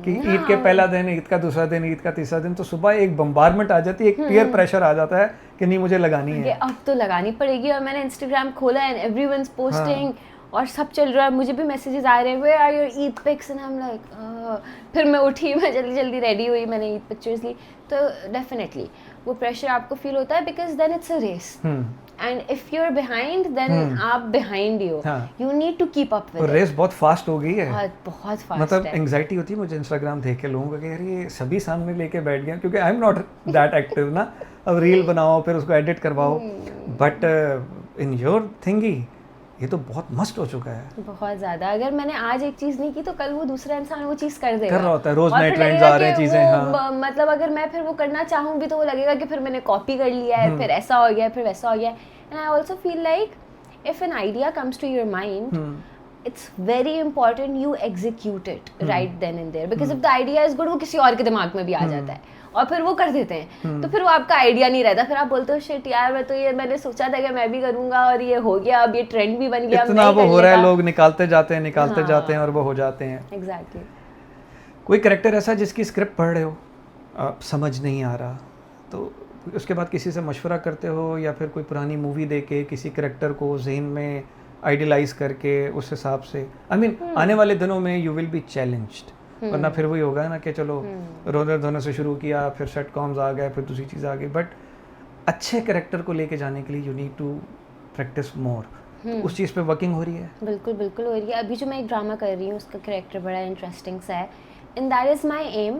कि ईद के पहला दिन, ईद का दूसरा दिन, ईद का तीसरा दिन, तो सुबह एक बम्बारमेंट आ जाती है, एक पीयर प्रेशर आ जाता है कि नहीं मुझे लगानी है, अब तो लगानी पड़ेगी। और मैंने इंस्टाग्राम खोला एंड एवरीवनस पोस्टिंग, और सब चल रहा है, मुझे भी मैसेजेस आ रहे हैं, where are your Eid pics, and I am like, फिर मैं उठी, मैं जल्दी रेडी हुई, मैंने ईद पिक्चर्स ली। तो डेफिनेटली वो प्रेशर आपको फील होता है, because then it's a race, and if you are behind then आप बिहाइंड ही हो, you need to keep up with. Race बहुत फास्ट हो गई है, बहुत फास्ट, मतलब एंग्जाइटी होती है मुझे इंस्टाग्राम देख के लोगों का, यार ये सभी सामने लेके बैठ गए, क्योंकि I am not that active ना, अब रील बनाओ फिर उसको एडिट करवाओ, बट इन योर थिंगी ये तो बहुत मस्ट हो चुका है। बहुत ज़्यादा। अगर मैंने आज एक चीज़ नहीं की तो कल वो दूसरा इंसान वो चीज़ कर देगा। कर रहा होता है, रोज नए ट्रेंड्स आ रहे हैं, चीज़ें। हाँ, मतलब अगर मैं फिर वो करना चाहूँ भी तो वो लगेगा कि फिर मैंने कॉपी कर लिया है, फिर ऐसा हो गया, फिर वैसा हो गया। And I also feel like if an idea comes to your mind, it's very important you execute it right then and there, because if the idea is good, वो किसी और के दिमाग में भी आ जाता है और फिर वो कर देते हैं, तो फिर वो आपका आइडिया नहीं रहता। फिर आप बोलते हो शिट यार, मैं तो ये मैंने सोचा था कि मैं भी करूंगा और ये हो गया, अब ये ट्रेंड भी बन गया, इतना वो हो रहा है, लोग निकालते जाते हैं और वो हो जाते हैं। एग्जैक्टली। कोई कैरेक्टर ऐसा जिसकी स्क्रिप्ट पढ़ रहे हो, आप समझ नहीं आ रहा, तो उसके बाद किसी से मशवरा करते हो या फिर कोई पुरानी मूवी देख के किसी कैरेक्टर को जहन में आइडियलाइज करके उस हिसाब से, आई मीन आने वाले दिनों में यू विल बी चैलेंज्ड, वरना फिर वही होगा ना कि चलो रोने धोने से शुरू किया, फिर सेटकॉम्स आ गए, फिर दूसरी चीज़ आ गई। बट अच्छे कैरेक्टर को लेके जाने के लिए you need to practise more. तो उस चीज़ पे वर्किंग हो रही है? बिल्कुल बिल्कुल हो रही है। अभी जो मैं एक ड्रामा कर रही हूँ उसका कैरेक्टर बड़ा इंटरेस्टिंग सा है, and that is my aim.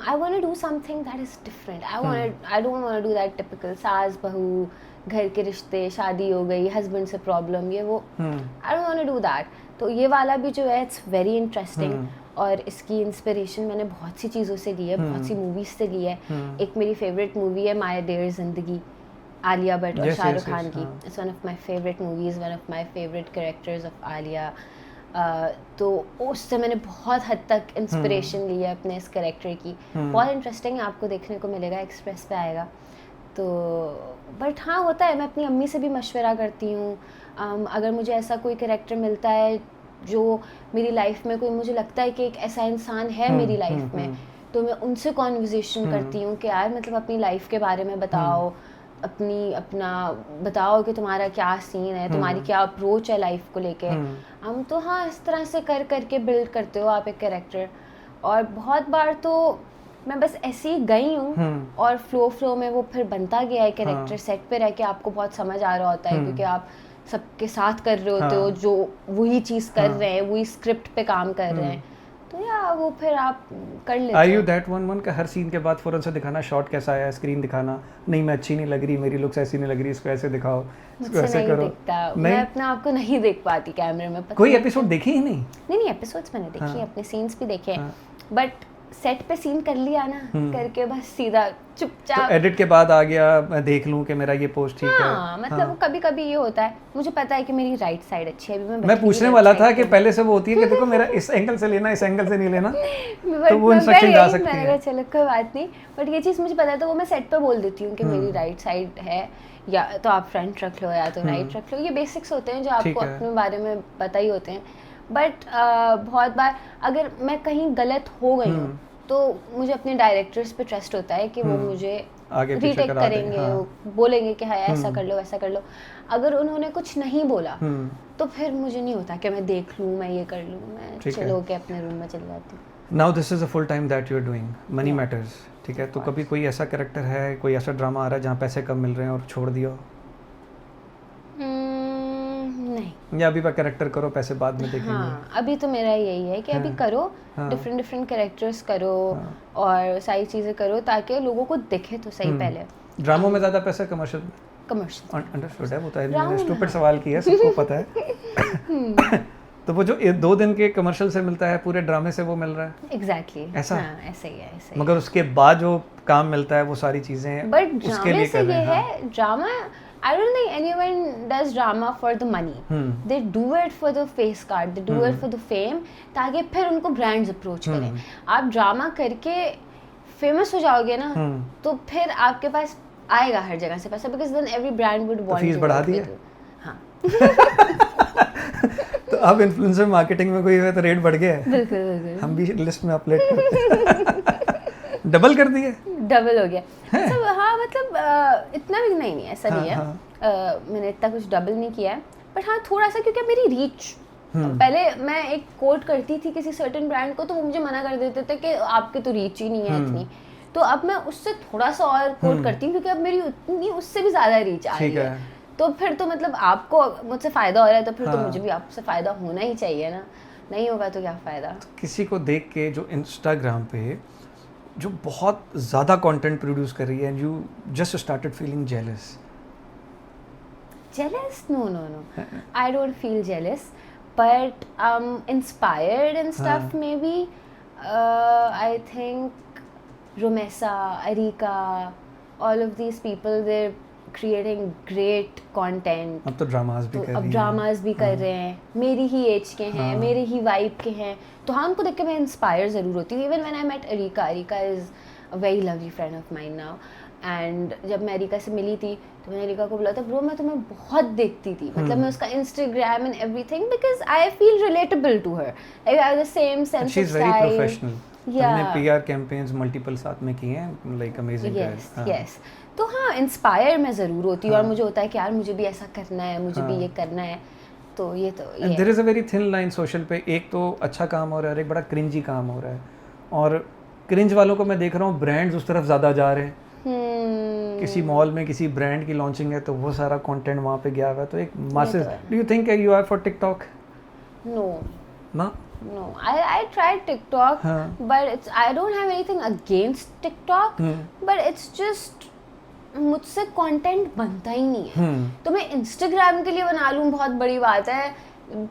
I want to do something that is different. I don't want to do that typical सास बहू, घर के रिश्ते, शादी हो गई, हस्बैंड से प्रॉब्लम, ये वो। I don't want to do that. तो ये वाला भी जो है इट्स वेरी इंटरेस्टिंग, और इसकी इंस्पिरेशन मैंने बहुत सी चीज़ों से ली है, बहुत सी मूवीज से ली है। एक मेरी फेवरेट मूवी है माय डियर जिंदगी, आलिया भट्ट और शाहरुख खान की। It's one of my favourite movies, one of my favourite characters of Alia. तो उससे मैंने बहुत हद तक इंस्पिरेशन ली है अपने इस कैरेक्टर की। बहुत इंटरेस्टिंग है, आपको देखने को मिलेगा, एक्सप्रेस पे आएगा। तो बट हाँ, होता है, मैं अपनी अम्मी से भी मशवरा करती हूँ। अगर मुझे ऐसा कोई कैरेक्टर मिलता है जो मेरी लाइफ में, कोई मुझे लगता है कि एक ऐसा इंसान है मेरी लाइफ में, तो मैं उनसे कॉन्वर्जेशन करती हूँ कि यार मतलब अपनी लाइफ के बारे में बताओ, अपना बताओ कि तुम्हारा क्या सीन है, तुम्हारी क्या अप्रोच है लाइफ को लेके। हम तो हाँ इस तरह से कर करके बिल्ड करते हो आप एक कैरेक्टर। और बहुत बार तो मैं बस ऐसे ही गई हूँ और फ्लो में वो फिर बनता गया है कैरेक्टर। सेट पे रह के आपको बहुत समझ आ रहा होता है, क्योंकि आप सबके साथ कर रहे होते हो जो वही चीज़ कर रहे हैं, वही स्क्रिप्ट पे काम कर रहे हैं, तो या वो फिर आप कर लेते हो। Are you that one का हर सीन के बाद फौरन से दिखाना शॉट कैसा आया, स्क्रीन दिखाना, नहीं मैं अच्छी नहीं लग रही, मेरी लुक्स ऐसी नहीं लग रही, इसको ऐसे दिखाओ, इसको ऐसे करो? दिखता, मैं अपने आप को नहीं देख पाती कैमरे में। कोई एपिसोड देखे ही नहीं? नहीं एपिसोड्स मैंने देखे, अपने सीन्स भी देखे, बट सेट पे सीन कर लिया ना, करके बस सीधा चुपचाप। तो एडिट के बाद आ गया, मैं देख लूं कि मेरा ये पोस्ट ठीक है। मतलब कभी कभी ये होता है, मुझे पता है कि मेरी राइट साइड अच्छी है, अभी मैं पूछने वाला था कि पहले से वो होती है कि देखो मेरा इस एंगल से लेना, इस एंगल से नहीं लेना, तो वो इंस्ट्रक्शन जा सकती है। चलो कोई बात नहीं, बट ये चीज़ मुझे पता है तो वो मैं सेट पे बोल देती हूँ कि मेरी राइट साइड है, या तो आप फ्रंट रख लो या तो राइट रख लो। ये बेसिक्स होते हैं जो आपको अपने बारे में पता ही होते हैं। बट बहुत बार अगर मैं कहीं गलत हो गई हूँ तो मुझे अपने डायरेक्टर्स पे ट्रस्ट होता है कि वो मुझे रीटेक करेंगे, बोलेंगे कि हाँ ऐसा कर लो वैसा कर लो। अगर उन्होंने कुछ नहीं बोला तो फिर मुझे नहीं होता कि मैं देख लूँ, मैं ये कर लूँ, मैं चलो के अपने रूम में चली जाती हूँ। Now this is a full time that you are doing, money matters, ठीक है? तो कभी कोई ऐसा कैरेक्टर है, कोई ऐसा ड्रामा आ रहा है जहाँ पैसे कम मिल रहे हैं और छोड़ दिया? नहीं, या अभी पर कैरेक्टर करो, पैसे बाद में देखेंगे? हाँ, अभी तो मेरा यही है कि अभी करो, डिफरेंट कैरेक्टर्स करो और सारी चीज़ें करो ताकि लोगों को दिखे तो सही। पहले ड्रामों में ज़्यादा पैसा, कमर्शियल में? कमर्शियल। अंडरस्टूड है, वो तो मैंने स्टूपिड सवाल किया, सबको पता है। तो वो जो 2 दिन के कमर्शियल से मिलता है, पूरे ड्रामे से वो मिल रहा है? एग्जैक्टली ऐसा? हाँ, ऐसे ही है, ऐसे ही। मगर उसके बाद जो काम मिलता है वो सारी चीज़ें बट ड्रामे से ये है, drama I don't think anyone does drama for the money. They do it for the face card, they do it for the fame, ताकि फिर उनको brands approach करें। आप ड्रामा करके फेमस हो जाओगे ना, तो फिर आपके पास आएगा हर जगह से पैसा, because then every brand would want to fees बढ़ा दी है? हाँ। तो अब इन्फ्लुएंसर मार्केटिंग में कोई है तो रेट बढ़ गया है? बिल्कुल बिल्कुल। हम भी लिस्ट में अपडेट करते हैं। डबल कर दिए? डबल हो गया सब। हाँ मतलब इतना भी नहीं ऐसा नहीं है, मैंने इतना कुछ डबल नहीं किया है, बट हाँ थोड़ा सा, क्योंकि मेरी रीच, पहले मैं एक कोट करती थी किसी सर्टेन ब्रांड को तो वो मुझे मना कर देते थे कि आपकी तो रीच ही नहीं है इतनी, तो अब मैं उससे थोड़ा सा और कोट करती हूँ क्योंकि अब मेरी उतनी उससे भी ज़्यादा रीच आ रही है। तो फिर तो मतलब आपको मुझसे फ़ायदा हो रहा है तो फिर तो मुझे भी आपसे फ़ायदा होना ही चाहिए ना, नहीं होगा तो क्या फ़ायदा। किसी को देख के जो इंस्टाग्राम पे जो बहुत ज़्यादा कंटेंट प्रोड्यूस कर रही है, and you just started feeling jealous? jealous? No. I don't feel jealous, but inspired and stuff maybe. I think Rumesa, Arika, all of these people, they're creating great content. अब तो dramas भी कर रही हैं. अब ड्रामास भी कर रहे हैं, मेरी ही एज के हैं, मेरे ही वाइब के हैं, तो हाँ उनको देख के मैं इंस्पायर ज़रूर होती हूँ. Even when I met Areeka is a very lovely friend of mine now. And जब मैं अरिका से मिली थी तो मैंने अरिका को बोला था, ब्रो मैं तुम्हें बहुत देखती थी, मतलब मैं उसका Instagram and everything, because I feel relatable to her. I have the same sense of style. हमने पीआर कैंपेन्स मल्टीपल साथ में किए हैं, लाइक अमेजिंग. यस. तो हाँ इंस्पायर मैं ज़रूर होती हूँ और मुझे होता है कि यार मुझे भी ऐसा करना है, मुझे भी ये करना है. तो ये there is a very thin line social पे. एक तो अच्छा काम हो रहा है और एक बड़ा क्रिंजी काम हो रहा है, और क्रिंज वालों को मैं देख रहा हूँ ब्रांड्स उस तरफ ज़्यादा जा रहे हैं. किसी मॉल में किसी ब्रांड की लॉन्चिंग है तो वो सारा कंटेंट वहाँ पे गया हुआ है, तो एक masses. Do you think you are for TikTok? No, I tried TikTok, but I don't have anything against TikTok, but it's just मुझसे कंटेंट बनता ही नहीं है. तो मैं इंस्टाग्राम के लिए बना लूँ बहुत बड़ी बात है,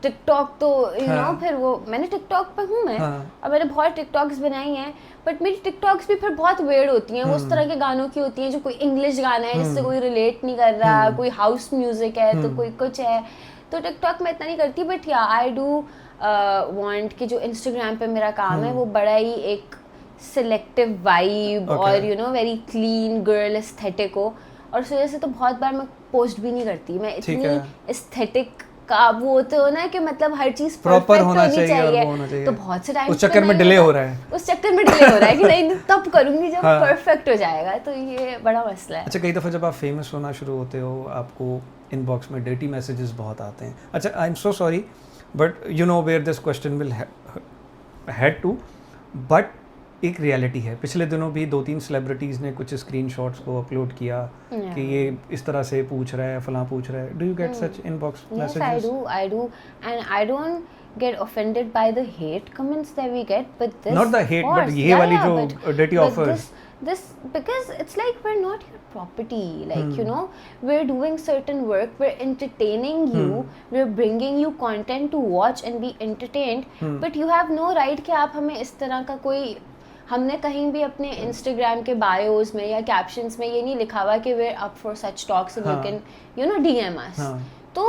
टिकटॉक तो यू नो फिर वो मैंने टिकटॉक पे हूँ मैं, और मैंने बहुत टिकटॉक्स बनाई हैं, बट मेरी टिकटॉक्स भी फिर बहुत वेयर्ड होती हैं. वो उस तरह के गानों की होती हैं जो कोई इंग्लिश गाना है जिससे कोई रिलेट नहीं कर रहा, कोई हाउस म्यूजिक है तो कोई कुछ है. तो टिकटॉक में इतना नहीं करती, बट या आई डू वांट कि जो इंस्टाग्राम पे मेरा काम है वो बड़ा ही एक सिलेक्टिव वाइब और you know very clean girl aesthetic हो, और उस वजह से तो बहुत बार मैं पोस्ट भी नहीं करती. मैं इतनी एस्थेटिक का वो तो ना कि मतलब हर चीज प्रॉपर होना चाहिए, तो बहुत से टाइम उस चक्कर में डिले हो रहा है. कि नहीं तब करूंगी जब परफेक्ट हो जाएगा. तो ये बड़ा मसला है. अच्छा, कई दफ़ा जब आप फेमस होना शुरू होते हो आपको इनबॉक्स में डर्टी मैसेजेस बहुत आते हैं. अच्छा, I am so sorry but you know where this question will head to, but एक रियलिटी है. पिछले दिनों भी 2-3 सेलिब्रिटीज़ ने कुछ स्क्रीनशॉट्स को अपलोड किया कि ये इस तरह से पूछ रहा है, फलां पूछ रहा है. Do you get such inbox messages? Yes, I do, and I don't get offended by the hate comments that we get, but this not the hate, but ये वाली जो dirty offers. This because it's like we're not your property, like you know we're doing certain work, we're entertaining you, we're bringing you content to watch and be entertained, but you have no right कि आप हमें इस तरह का कोई, हमने कहीं भी अपने इंस्टाग्राम के बायोज में या कैप्शंस में ये नहीं लिखा हुआ कि we're up for such talks and you can you know DM us. तो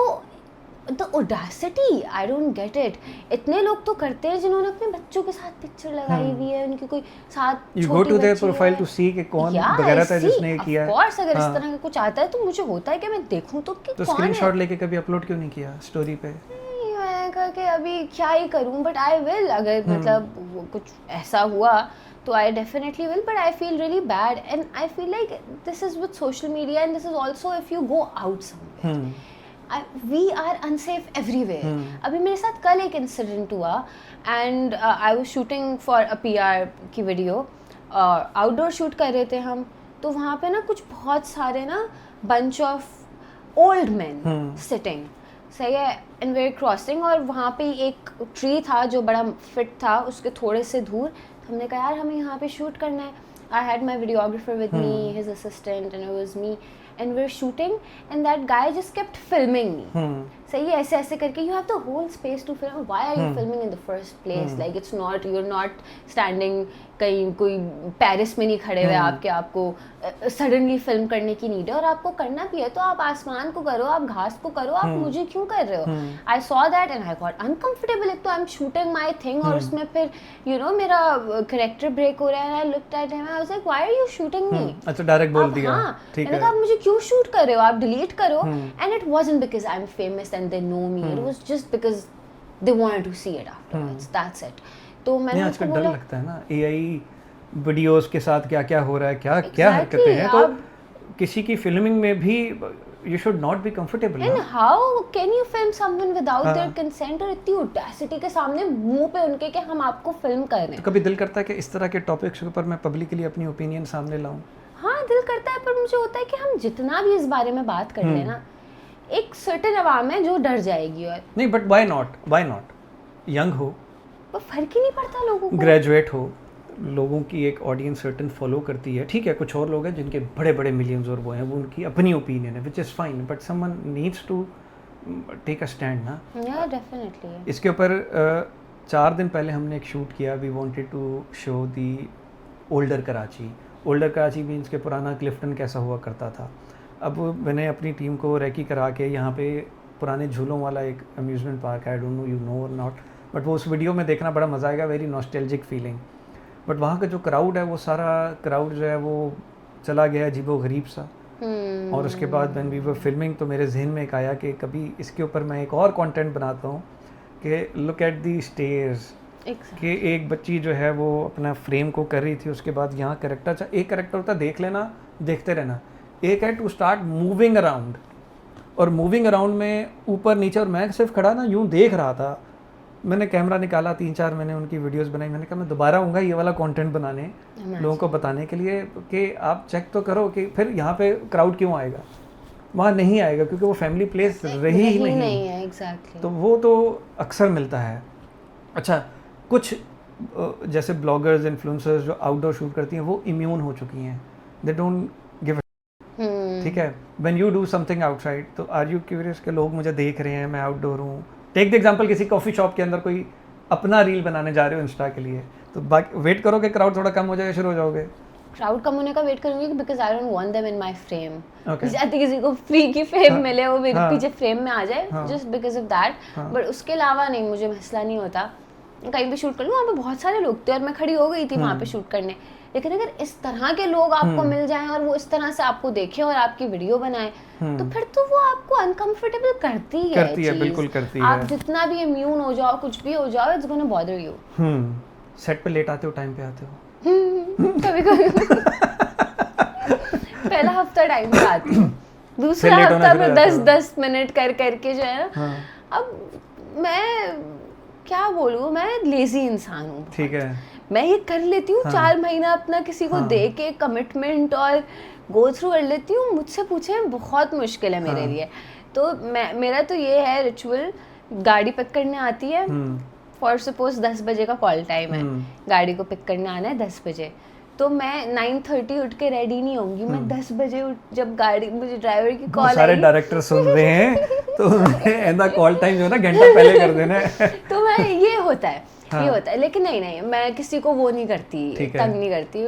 the audacity, I don't get it. इतने लोग तो करते हैं जिन्होंने अपने बच्चों के साथ पिक्चर लगाई हुई है, उनकी कोई साथ you go to their profile to see कि कौन वगैरह था जिसने किया है. Of course, अगर इस तरह का कुछ आता है तो मुझे होता है कि मैं देखूं तो कि तो कौन है. स्क्रीनशॉट लेके कभी अपलोड क्यों नहीं किया स्टोरी पे? मैं कहा कि अभी क्या ही करूं, बट आई विल. अगर मतलब कुछ ऐसा हुआ तो I definitely will, but I feel really bad and I feel like this is with social media and this is also if you go out somewhere. We are unsafe everywhere. अभी मेरे साथ कल एक इंसिडेंट हुआ and I was shooting for a PR की video, outdoor shoot कर रहे थे हम, तो वहाँ पे ना कुछ बहुत सारे ना bunch of old men sitting, सही है, and we're crossing, और वहाँ पे एक ट्री था जो बड़ा फिट था, उसके थोड़े से दूर. तो हमने कहा यार हमें यहाँ पे शूट करना है. I had my videographer with me, his assistant, and it was me. And we're shooting, and that guy just kept filming me. सही है, ऐसे ऐसे करके you have the whole space to film. Why are you filming in the first place? Like it's not, you're not standing कहीं कोई Paris में नहीं खड़े हुए आपको सडनली फिल्म करने की नीड है, और आपको करना भी है तो आप आसमान को करो, आप घास को करो, आप मुझे क्यों कर रहे हो? I saw that and I got uncomfortable. एक तो I am shooting my thing और उसमें फिर यू नो मेरा करेक्टर ब्रेक हो रहा है. I looked at him, I was like why are you shooting me? अच्छा, डायरेक्ट बोल दिया. ठीक है, आप मुझे क्यों शूट कर रहे हो, आप डिलीट करो. And it wasn't because I am famous and they know me, it was just because they wanted to see it afterwards, that's it. तो मैंने आजकल डर लगता है ना एआई वीडियोस के साथ क्या क्या हो रहा है, क्या क्या हरकतें हैं, तो किसी की फिल्मिंग में भी you should not be comfortable. And how can you film someone without their consent? और इतनी audacity के सामने मुंह पे उनके कि हम आपको फिल्म कर रहे हैं. तो कभी दिल करता है कि इस तरह के टॉपिक्स के ऊपर मैं पब्लिकली अपनी ओपिनियन सामने लाऊं? हाँ, दिल करता है, पर मुझे होता है कि हम जितना भी इस बारे में बात कर लें ना, एक सर्टेन अवाम है जो डर जाएगी. और नहीं, बट why not? यंग हो, पर फर्क ही नहीं पड़ता लोगों को. ग्रेजुएट हो, लोगों की एक ऑडियंस सर्टन फॉलो करती है, ठीक है, कुछ और लोग हैं जिनके बड़े बड़े मिलियंस और वो हैं, वो उनकी अपनी ओपिनियन है, which is fine, but someone needs to take a stand ना। डेफिनेटली। इसके ऊपर 4 दिन पहले हमने एक शूट किया, we wanted to show the older Karachi. Older Karachi means के पुराना क्लिफ्टन कैसा हुआ करता था। अब मैंने अपनी टीम को रेकी करा के यहाँ पे पुराने झूलों वाला एक अम्यूज़मेंट पार्क है, I don't know you know और नॉट, बट वो उस वीडियो में देखना बड़ा मज़ा आएगा, वेरी नॉस्टैल्जिक फीलिंग। बट वहाँ का जो क्राउड है, वो सारा क्राउड जो है वो चला गया अजीबो-गरीब सा। और उसके बाद व्हेन वी वर फिल्मिंग तो मेरे जहन में एक आया कि कभी इसके ऊपर मैं एक और कंटेंट बनाता हूँ कि लुक एट दी स्टेयर्स, कि एक बच्ची जो है वो अपना फ्रेम को कर रही थी, उसके बाद यहाँ कैरेक्टर, एक कैरेक्टर होता है देख लेना, देखते रहना, एक है टू स्टार्ट मूविंग अराउंड, और मूविंग अराउंड में ऊपर नीचे, और मैं सिर्फ खड़ा ना यूँ देख रहा था। मैंने कैमरा निकाला, 3-4 मैंने उनकी वीडियोस बनाई, मैंने कहा मैं दोबारा आऊँगा ये वाला कंटेंट बनाने, लोगों को बताने के लिए कि आप चेक तो करो कि फिर यहाँ पे क्राउड क्यों आएगा, वहाँ नहीं आएगा, क्योंकि वो फैमिली प्लेस रही ही नहीं है। एग्जैक्टली। तो वो तो अक्सर मिलता है। अच्छा, कुछ जैसे ब्लॉगर्स, इन्फ्लुएंसर्स जो आउटडोर शूट करती हैं वो इम्यून हो चुकी हैं, दे डोंट गिव, ठीक है। When you do something outside तो आर यू क्यूरियस कि लोग मुझे देख रहे हैं, मैं आउटडोर हूँ। टेक द एग्जांपल, किसी कॉफ़ी शॉप के अंदर कोई अपना रील बनाने जा रहे हो इंस्टा के लिए, तो वेट करो कि क्राउड थोड़ा कम हो जाए, शुरू हो जाओगे। क्राउड कम होने का वेट करूंगी because I don't want them in my frame. चाहती किसी को फ्री की फेम मिले, वो मेरे पीछे फ्रेम में आ जाए, just because of that. But उसके अलावा नहीं, मुझे मसला नहीं होता, कहीं भी शूट कर लूँ। वहाँ पे बहुत सारे लोग थे और मैं खड़ी हो गई थी वहाँ पे शूट करने, लेकिन अगर इस तरह के लोग आपको मिल जाएं और वो इस तरह से आपको देखें और आपकी वीडियो बनाएं, तो फिर तो वो आपको अनकंफर्टेबल करती है, बिल्कुल करती है। आप जितना भी इम्यून हो जाओ, कुछ भी हो जाओ, it's gonna bother you. Set पे लेट आते हो, टाइम पे आते हो? कभी कभी पहला हफ्ता टाइम पे आती हूँ, दूसरा हफ्ता में 10-10 मिनट कर करके जो है ना। अब मैं क्या बोलूँ, मैं लेजी इंसान हूँ, ठीक है, मैं ये कर लेती हूँ 4 महीना अपना किसी को दे के कमिटमेंट और गो थ्रू कर लेती हूँ। मुझसे पूछे बहुत मुश्किल है मेरे लिए। तो मेरा तो ये है रिचुअल, गाड़ी पिक करने आती है, फॉर सपोज 10 बजे का कॉल टाइम है, गाड़ी को पिक करने आना है 10 बजे, तो मैं 9:30 उठ के रेडी नहीं होंगी, मैं 10 बजे जब गाड़ी, मुझे ड्राइवर की कॉल आई, सारे डायरेक्टर सुन रहे हैं तो ऐसा कॉल टाइम जो है ना घंटा पहले कर देना है। तो मैं ये होता है, ये होता है, लेकिन नहीं मैं किसी को वो नहीं करती, तंग नहीं करती,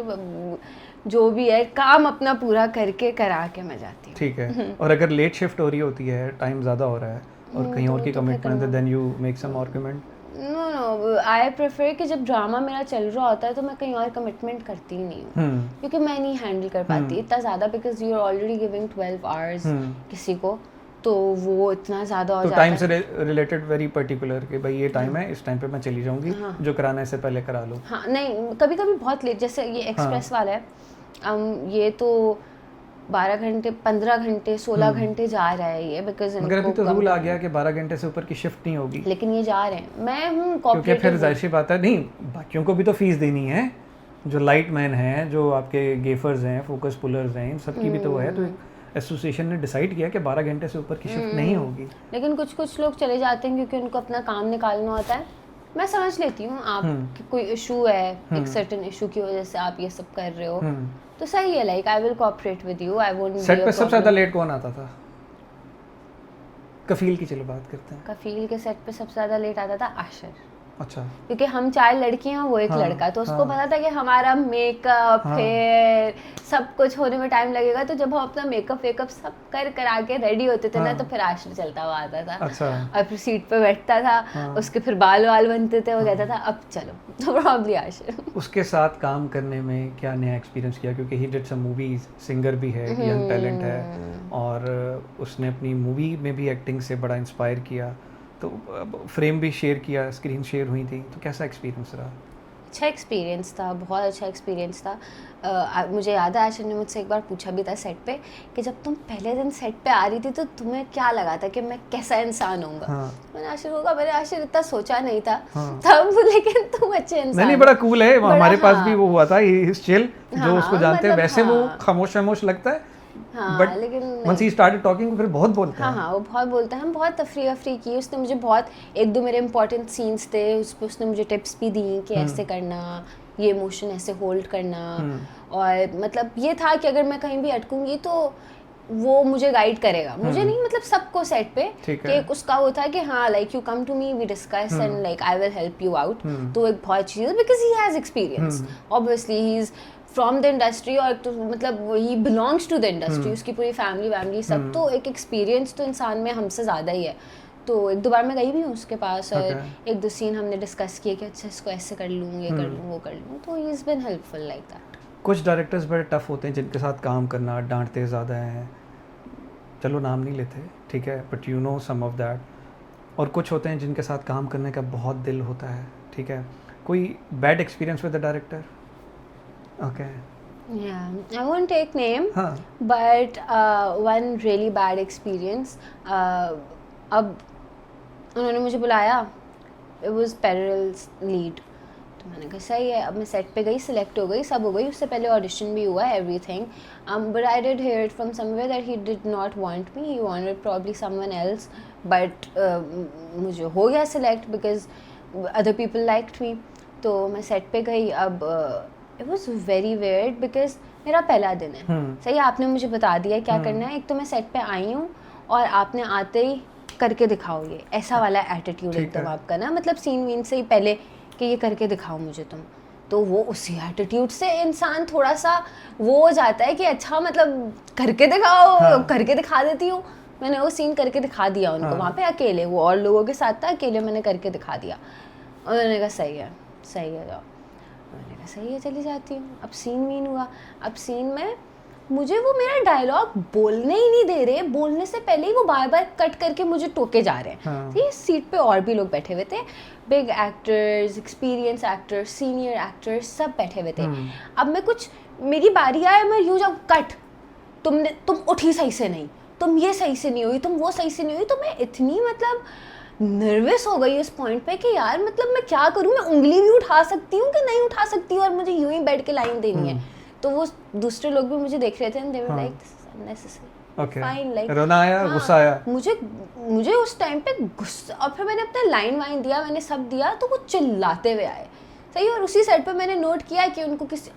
जो भी है काम अपना पूरा करके करा के मैं जाती हूँ, ठीक है। और अगर लेट शिफ्ट हो रही होती है, टाइम ज़्यादा हो रहा है और कहीं और की कमिटमेंट है, then you make some argument? No, I prefer कि जब ड्रामा मेरा चल रहा होता है तो मैं कहीं और कमिटमेंट करती ही नहीं हूँ, क्योंकि मैं नहीं हैंडल कर पाती इतना ज़्यादा, because you are already giving 12 hours किसी को, तो वो इतना ज़्यादा हो जाता है। टाइम से रिलेटेड वेरी पर्टिकुलर कि भाई ये टाइम है, इस टाइम पे मैं चली जाऊंगी, जो कराना है इससे पहले करा लो। हाँ, नहीं कभी कभी बहुत लेट, जैसे ये एक्सप्रेस वाला है, ये तो 12 घंटे 15 घंटे 16 घंटे जा रहा है ये, बिकॉज मगर अभी तो रूल आ गया कि 12 घंटे से ऊपर की शिफ्ट नहीं होगी, लेकिन ये जा रहे हैं। मैं हूँ क्योंकि फिर जाहिर सी बात है, नहीं बाकियों को भी तो फीस देनी है, जो लाइट मैन हैं, जो आपके गेफर्स हैं, फोकस पुलर्स हैं, इन सबकी भी तो है। तो एसोसिएशन ने डिसाइड किया कि 12 घंटे से ऊपर की शिफ्ट नहीं होगी, लेकिन कुछ लोग चले जाते हैं क्योंकि उनको अपना काम निकालना होता है। मैं समझ लेती हूँ, आप कोई इशू है, एक सर्टेन इशू की वजह से आप ये सब कर रहे हो, तो सही है, like I will cooperate with you, I won't. Set पे सबसे ज़्यादा लेट कौन आता था? कफील की चलो बात करते हैं। कफील के सेट पे सबसे ज़्यादा लेट आता था आशिर। अच्छा, क्योंकि हम 4 लड़कियां, वो एक लड़का, तो उसको पता था कि हमारा मेकअप हेयर सब कुछ होने में टाइम लगेगा, तो जब हम अपना मेकअप वेकअप सब करा के रेडी होते थे ना, तो फिर आशिर चलता हुआ आता था। अच्छा। और फिर सीट पे बैठता था, उसके फिर बाल बनते थे, वो कहता था अब चलो, तो प्रॉब्ली आशिर। उसके साथ काम करने में क्या नया एक्सपीरियंस किया? क्योंकि he did some movies, singer भी है, यंग टैलेंट है, और उसने अपनी मूवी में भी एक्टिंग से बड़ा इंस्पायर किया, तो फ्रेम भी शेयर किया, स्क्रीन शेयर हुई थी, तो कैसा एक्सपीरियंस रहा? अच्छा एक्सपीरियंस था, बहुत अच्छा एक्सपीरियंस था। मुझे याद है आशिर ने मुझसे एक बार पूछा भी था सेट पे कि जब तुम पहले दिन सेट पे आ रही थी तो तुम्हें क्या लगा था कि मैं कैसा इंसान होऊंगा? मैंने आशिर होगा, मैंने आशिर इतना सोचा नहीं था तब, लेकिन तुम अच्छे इंसान। नहीं, बड़ा कूल है, हमारे पास भी वो हुआ था, चिल, जो उसको जानते हैं वैसे वो खामोश लगता है, बट लेकिन once he started talking फिर बहुत बोलता है। हाँ, वो बहुत बोलता है। हम बहुत तफरी की, उसने मुझे बहुत, 1-2 मेरे इंपॉर्टेंट सीन्स थे, उसने मुझे टिप्स भी दी कि ऐसे करना, ये इमोशन ऐसे होल्ड करना, और मतलब ये था कि अगर मैं कहीं भी अटकूंगी तो वो मुझे गाइड करेगा, मुझे नहीं मतलब सबको सेट पे, कि उसका वो था कि हाँ like you come to me, we discuss and like I will help you out. तो एक बहुत चीज़, because he has experience, obviously he is from the industry, और तो मतलब he belongs to the industry, उसकी पूरी फैमिली सब, तो एक एक्सपीरियंस तो इंसान में हमसे ज़्यादा ही है। तो एक दो बार मैं गई भी हूँ उसके पास, और एक दो सीन हमने डिस्कस किए कि अच्छा इसको ऐसे कर लूँ, ये कर लूँ, वो कर लूँ, तो he is been helpful like that. कुछ डायरेक्टर्स बड़े टफ होते हैं जिनके साथ काम करना, डांटते ज़्यादा हैं, चलो नाम नहीं लेते, ठीक है, but you know some of that, और कुछ होते हैं जिनके साथ काम करने का बहुत दिल होता है, ठीक है, कोई bad experience with the director? Okay, Yeah, I won't take name, but one really bad experience. अब उन्होंने मुझे बुलाया, it was Parallel's lead, तो मैंने कहा सही है, अब मैं सेट पे गई, सिलेक्ट हो गई, सब हो गई, उससे पहले ऑडिशन भी हुआ, everything, but I did hear it from somewhere that he did not want me, he wanted probably someone else, but मुझे हो गया select because other people liked me, तो मैं सेट पे गई। अब it was very weird because मेरा पहला दिन है, सही, आपने मुझे बता दिया क्या करना है, एक तो मैं सेट पे आई हूँ और आपने आते ही करके दिखाओ, ये ऐसा वाला एटीट्यूड एकदम आपका ना, मतलब सीन वीन से ही पहले कि ये करके दिखाओ मुझे तुम, तो वो उसी एटीट्यूड से इंसान थोड़ा सा वो हो जाता है कि अच्छा मतलब करके दिखाओ, करके दिखा देती हूँ। मैंने वो सीन करके दिखा दिया उनको, वहाँ पे अकेले, वो और लोगों के साथ था, अकेले मैंने करके दिखा दिया। उन्होंने कहा सही है जाओ, मैंने कहा सही है चली जाती हूँ। अब सीन वीन हुआ, अब सीन में मुझे वो मेरा डायलॉग बोलने ही नहीं दे रहे, बोलने से पहले ही वो बार बार कट करके मुझे टोके जा रहे हैं। ये सीट पे और भी लोग बैठे हुए थे, big actors, experience actors, senior actors, सब बैठे हुए थे। अब मैं कुछ, मेरी बारी आया, मैं यूँ जब कट, तुम उठी सही से नहीं, तुम ये सही से नहीं हुई, तुम वो सही से नहीं हुई, तो मैं इतनी मतलब नर्वस हो गई उस पॉइंट पे कि यार मतलब मैं क्या करूँ, मैं उंगली भी उठा सकती हूँ कि नहीं उठा सकती हूँ, और मुझे यूं ही बैठ के लाइन देनी है। तो वो दूसरे लोग भी मुझे देख रहे थे, and they were like this is unnecessary, fine, like रोना आया, गुस्सा आया, मुझे उस टाइम पे गुस्सा, और फिर मैंने अपना लाइन वाइन दिया, मैंने सब दिया, तो वो चिल्लाते हुए आए, सही। और उसी सेट पे मैंने नोट किया कि उनको किसी,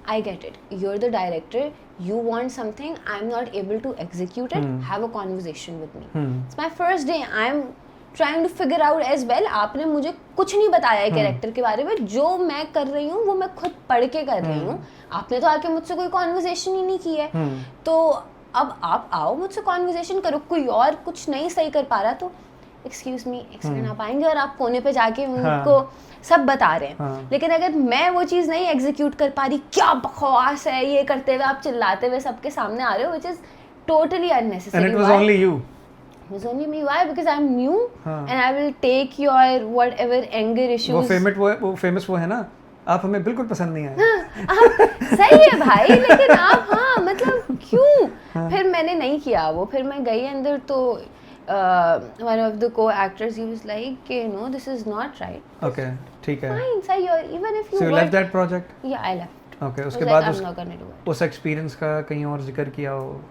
I get it, you're the director, you want something, I'm not able to execute it, have a conversation with me. It's my first day, I'm trying to figure out as well. आपने मुझे कुछ नहीं बताया है character के बारे में, जो मैं कर रही हूँ वो मैं खुद पढ़ के कर रही हूँ, आपने तो आके मुझसे कोई कॉन्वर्सेशन ही नहीं की है। तो अब आप आओ मुझसे कॉन्वर्सेशन करो, कोई और कुछ नहीं सही कर पा रहा तो एक्सक्यूज मी, एक सेकंड आप आएंगे, और आप कोने पे जाके उनको सब बता रहे हैं। लेकिन अगर मैं वो चीज़ नहीं एग्जीक्यूट कर पा रही, क्या बकवास है ये करते हुए आप चिल्लाते हुए सबके सामने आ रहे हो, which is totally unnecessary. And it was only you. It was only me. Why? Because I'm new and I will take your whatever anger issues. वो फेमस वो है ना, आप हमें बिल्कुल पसंद नहीं आए। सही है भाई, लेकिन आप मतलब क्यों? फिर मैंने नहीं किया वो, फिर मैं गई अंदर तो one of the co-actors, he was like, no, this is not right. Okay, ठीक है. Fine, सही है, even if you. So you left that project? Yeah, I left. Okay, उसके बाद उस एक्सपीरियंस का कहीं और जिक्र किया हो?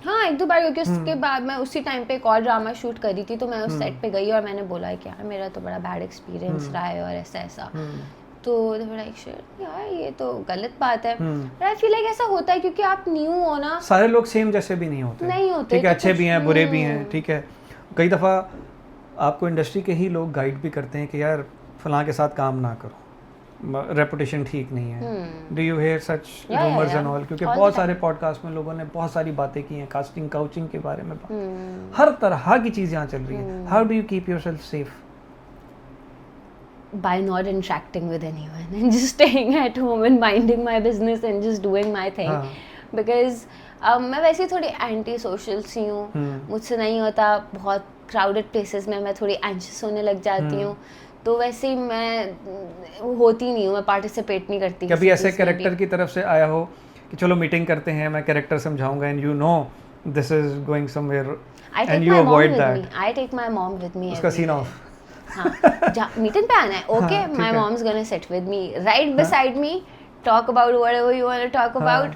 हाँ, एक दो बार, क्योंकि उसके बाद मैं उसी टाइम पे एक और ड्रामा शूट करी थी, तो मैं उस सेट पे गई और मैंने बोला कि यार मेरा तो बड़ा बैड एक्सपीरियंस रहा है और ऐसा तो यार ये तो गलत बात है। आई फील लाइक ऐसा होता है क्योंकि आप न्यू हो ना, सारे लोग सेम जैसे भी नहीं होते, ठीक है, अच्छे भी हैं, बुरे भी हैं, ठीक है। कई दफ़ा आपको इंडस्ट्री के ही लोग गाइड भी करते हैं कि यार फलां के साथ काम ना करो, रेपुटेशन ठीक नहीं है। Do you here such rumours and all? क्योंकि बहुत सारे पॉडकास्ट में लोगों ने बहुत सारी बातें की हैं, कास्टिंग काउचिंग के बारे में, हर तरह की चीज़ यहाँ चल रही है। How do you keep yourself safe? By not interacting with anyone and just staying at home and minding my business and just doing my thing. Because मैं वैसे थोड़ी एंटी सोशल सी हूँ, मुझसे नहीं होता, बहुत क्राउडेड प्लेसेस में मैं थोड़ी एंशियस होने लग जाती हूँ, तो वैसे ही मैं होती नहीं हूँ, मैं पार्टिसिपेट नहीं करती। कभी ऐसे कैरेक्टर की तरफ से आया हो कि चलो मीटिंग करते हैं, मैं कैरेक्टर समझाऊंगा, and you know this is going somewhere and you avoid that? I take my mom with me, उसका सीन ऑफ, हाँ, मीटिंग पे आना है, okay, my mom's gonna sit with me right beside me, talk about whatever you want to talk about,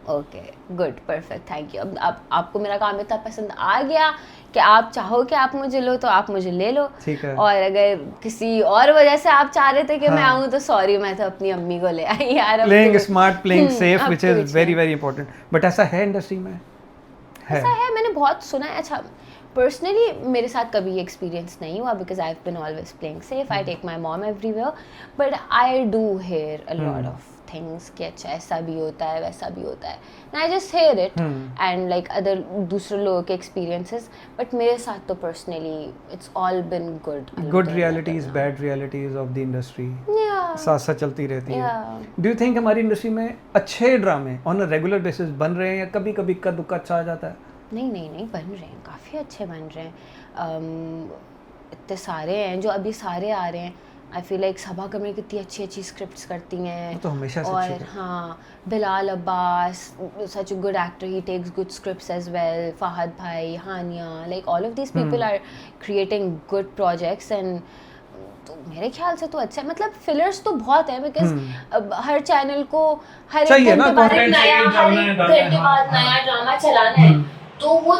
okay good perfect thank you. अब आपको मेरा काम इतना पसंद आ गया कि आप चाहो कि आप मुझे लो तो आप मुझे ले लो। ठीक है। और अगर किसी और वजह से आप चाह रहे थे कि मैं हाँ। आऊँ तो सॉरी, मैं तो अपनी अम्मी को ले आई यार। प्लेइंग स्मार्ट, प्लेइंग सेफ, अब व्हिच तो इज कुछ वेरी नहीं। Very important. बट ऐसा है इंडस्ट्री में? ऐसा है, मैंने बहुत सुना है। अच्छा पर्सनली मेरे साथ कभी ये एक्सपीरियंस नहीं हुआ because I have been always playing safe, I take my mom everywhere, but I do hear a lot of things कि अच्छा ऐसा भी होता है वैसा भी होता है, and I just here it and like other दूसरे लोगों के एक्सपीरियंसेस, बट मेरे साथ तो personally it's all been good realities, bad realities of the industry साथ साथ चलती रहती है। डू यू थिंक हमारी इंडस्ट्री में अच्छे ड्रामे ऑन अ रेगुलर बेसिस बन रहे हैं या कभी कभी इक्का दुक्का अच्छा आ जाता है? नहीं बन रहे हैं, काफ़ी अच्छे बन रहे हैं। इतने सारे हैं जो अभी सारे आ रहे हैं। आई फील लाइक सभा कमर कितनी अच्छी अच्छी स्क्रिप्ट्स करती हैं तो हमेशा से और हाँ Bilal Abbas such a good actor, he takes good scripts as well, Fahad भाई, Hania, like all of these people are creating good projects and तो मेरे ख्याल से तो अच्छा है। मतलब फिलर्स तो बहुत है बिकॉज हर चैनल को हर एक घंटे बाद नया ड्रामा चलाना है, तो वो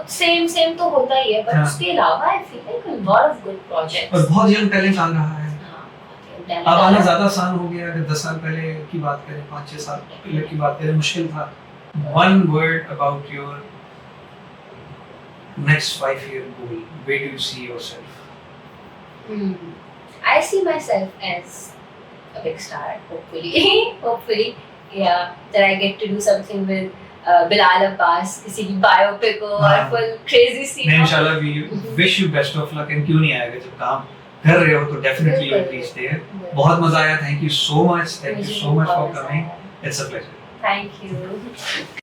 सेम तो होता ही है, बट उसके अलावा आई feel like a lot of good projects और बहुत यंग टैलेंट आ रहा है। अब आना ज़्यादा आसान हो गया। अगर 10 साल पहले की बात करें, 5-6 साल पहले की बात करें, मुश्किल था। One word about your next 5-year goal. Where do you see yourself? I see myself as a big star, hopefully, yeah, that I get to do something with Bilal Abbas, किसी की बायोपिक हो और full crazy scene। इंशाल्लाह we wish you best of luck, and क्यों नहीं आएगा, जब काम कर रहे हो तो definitely you'll reach there। बहुत मजा आया, thank you so much for coming, it's a pleasure। Thank you।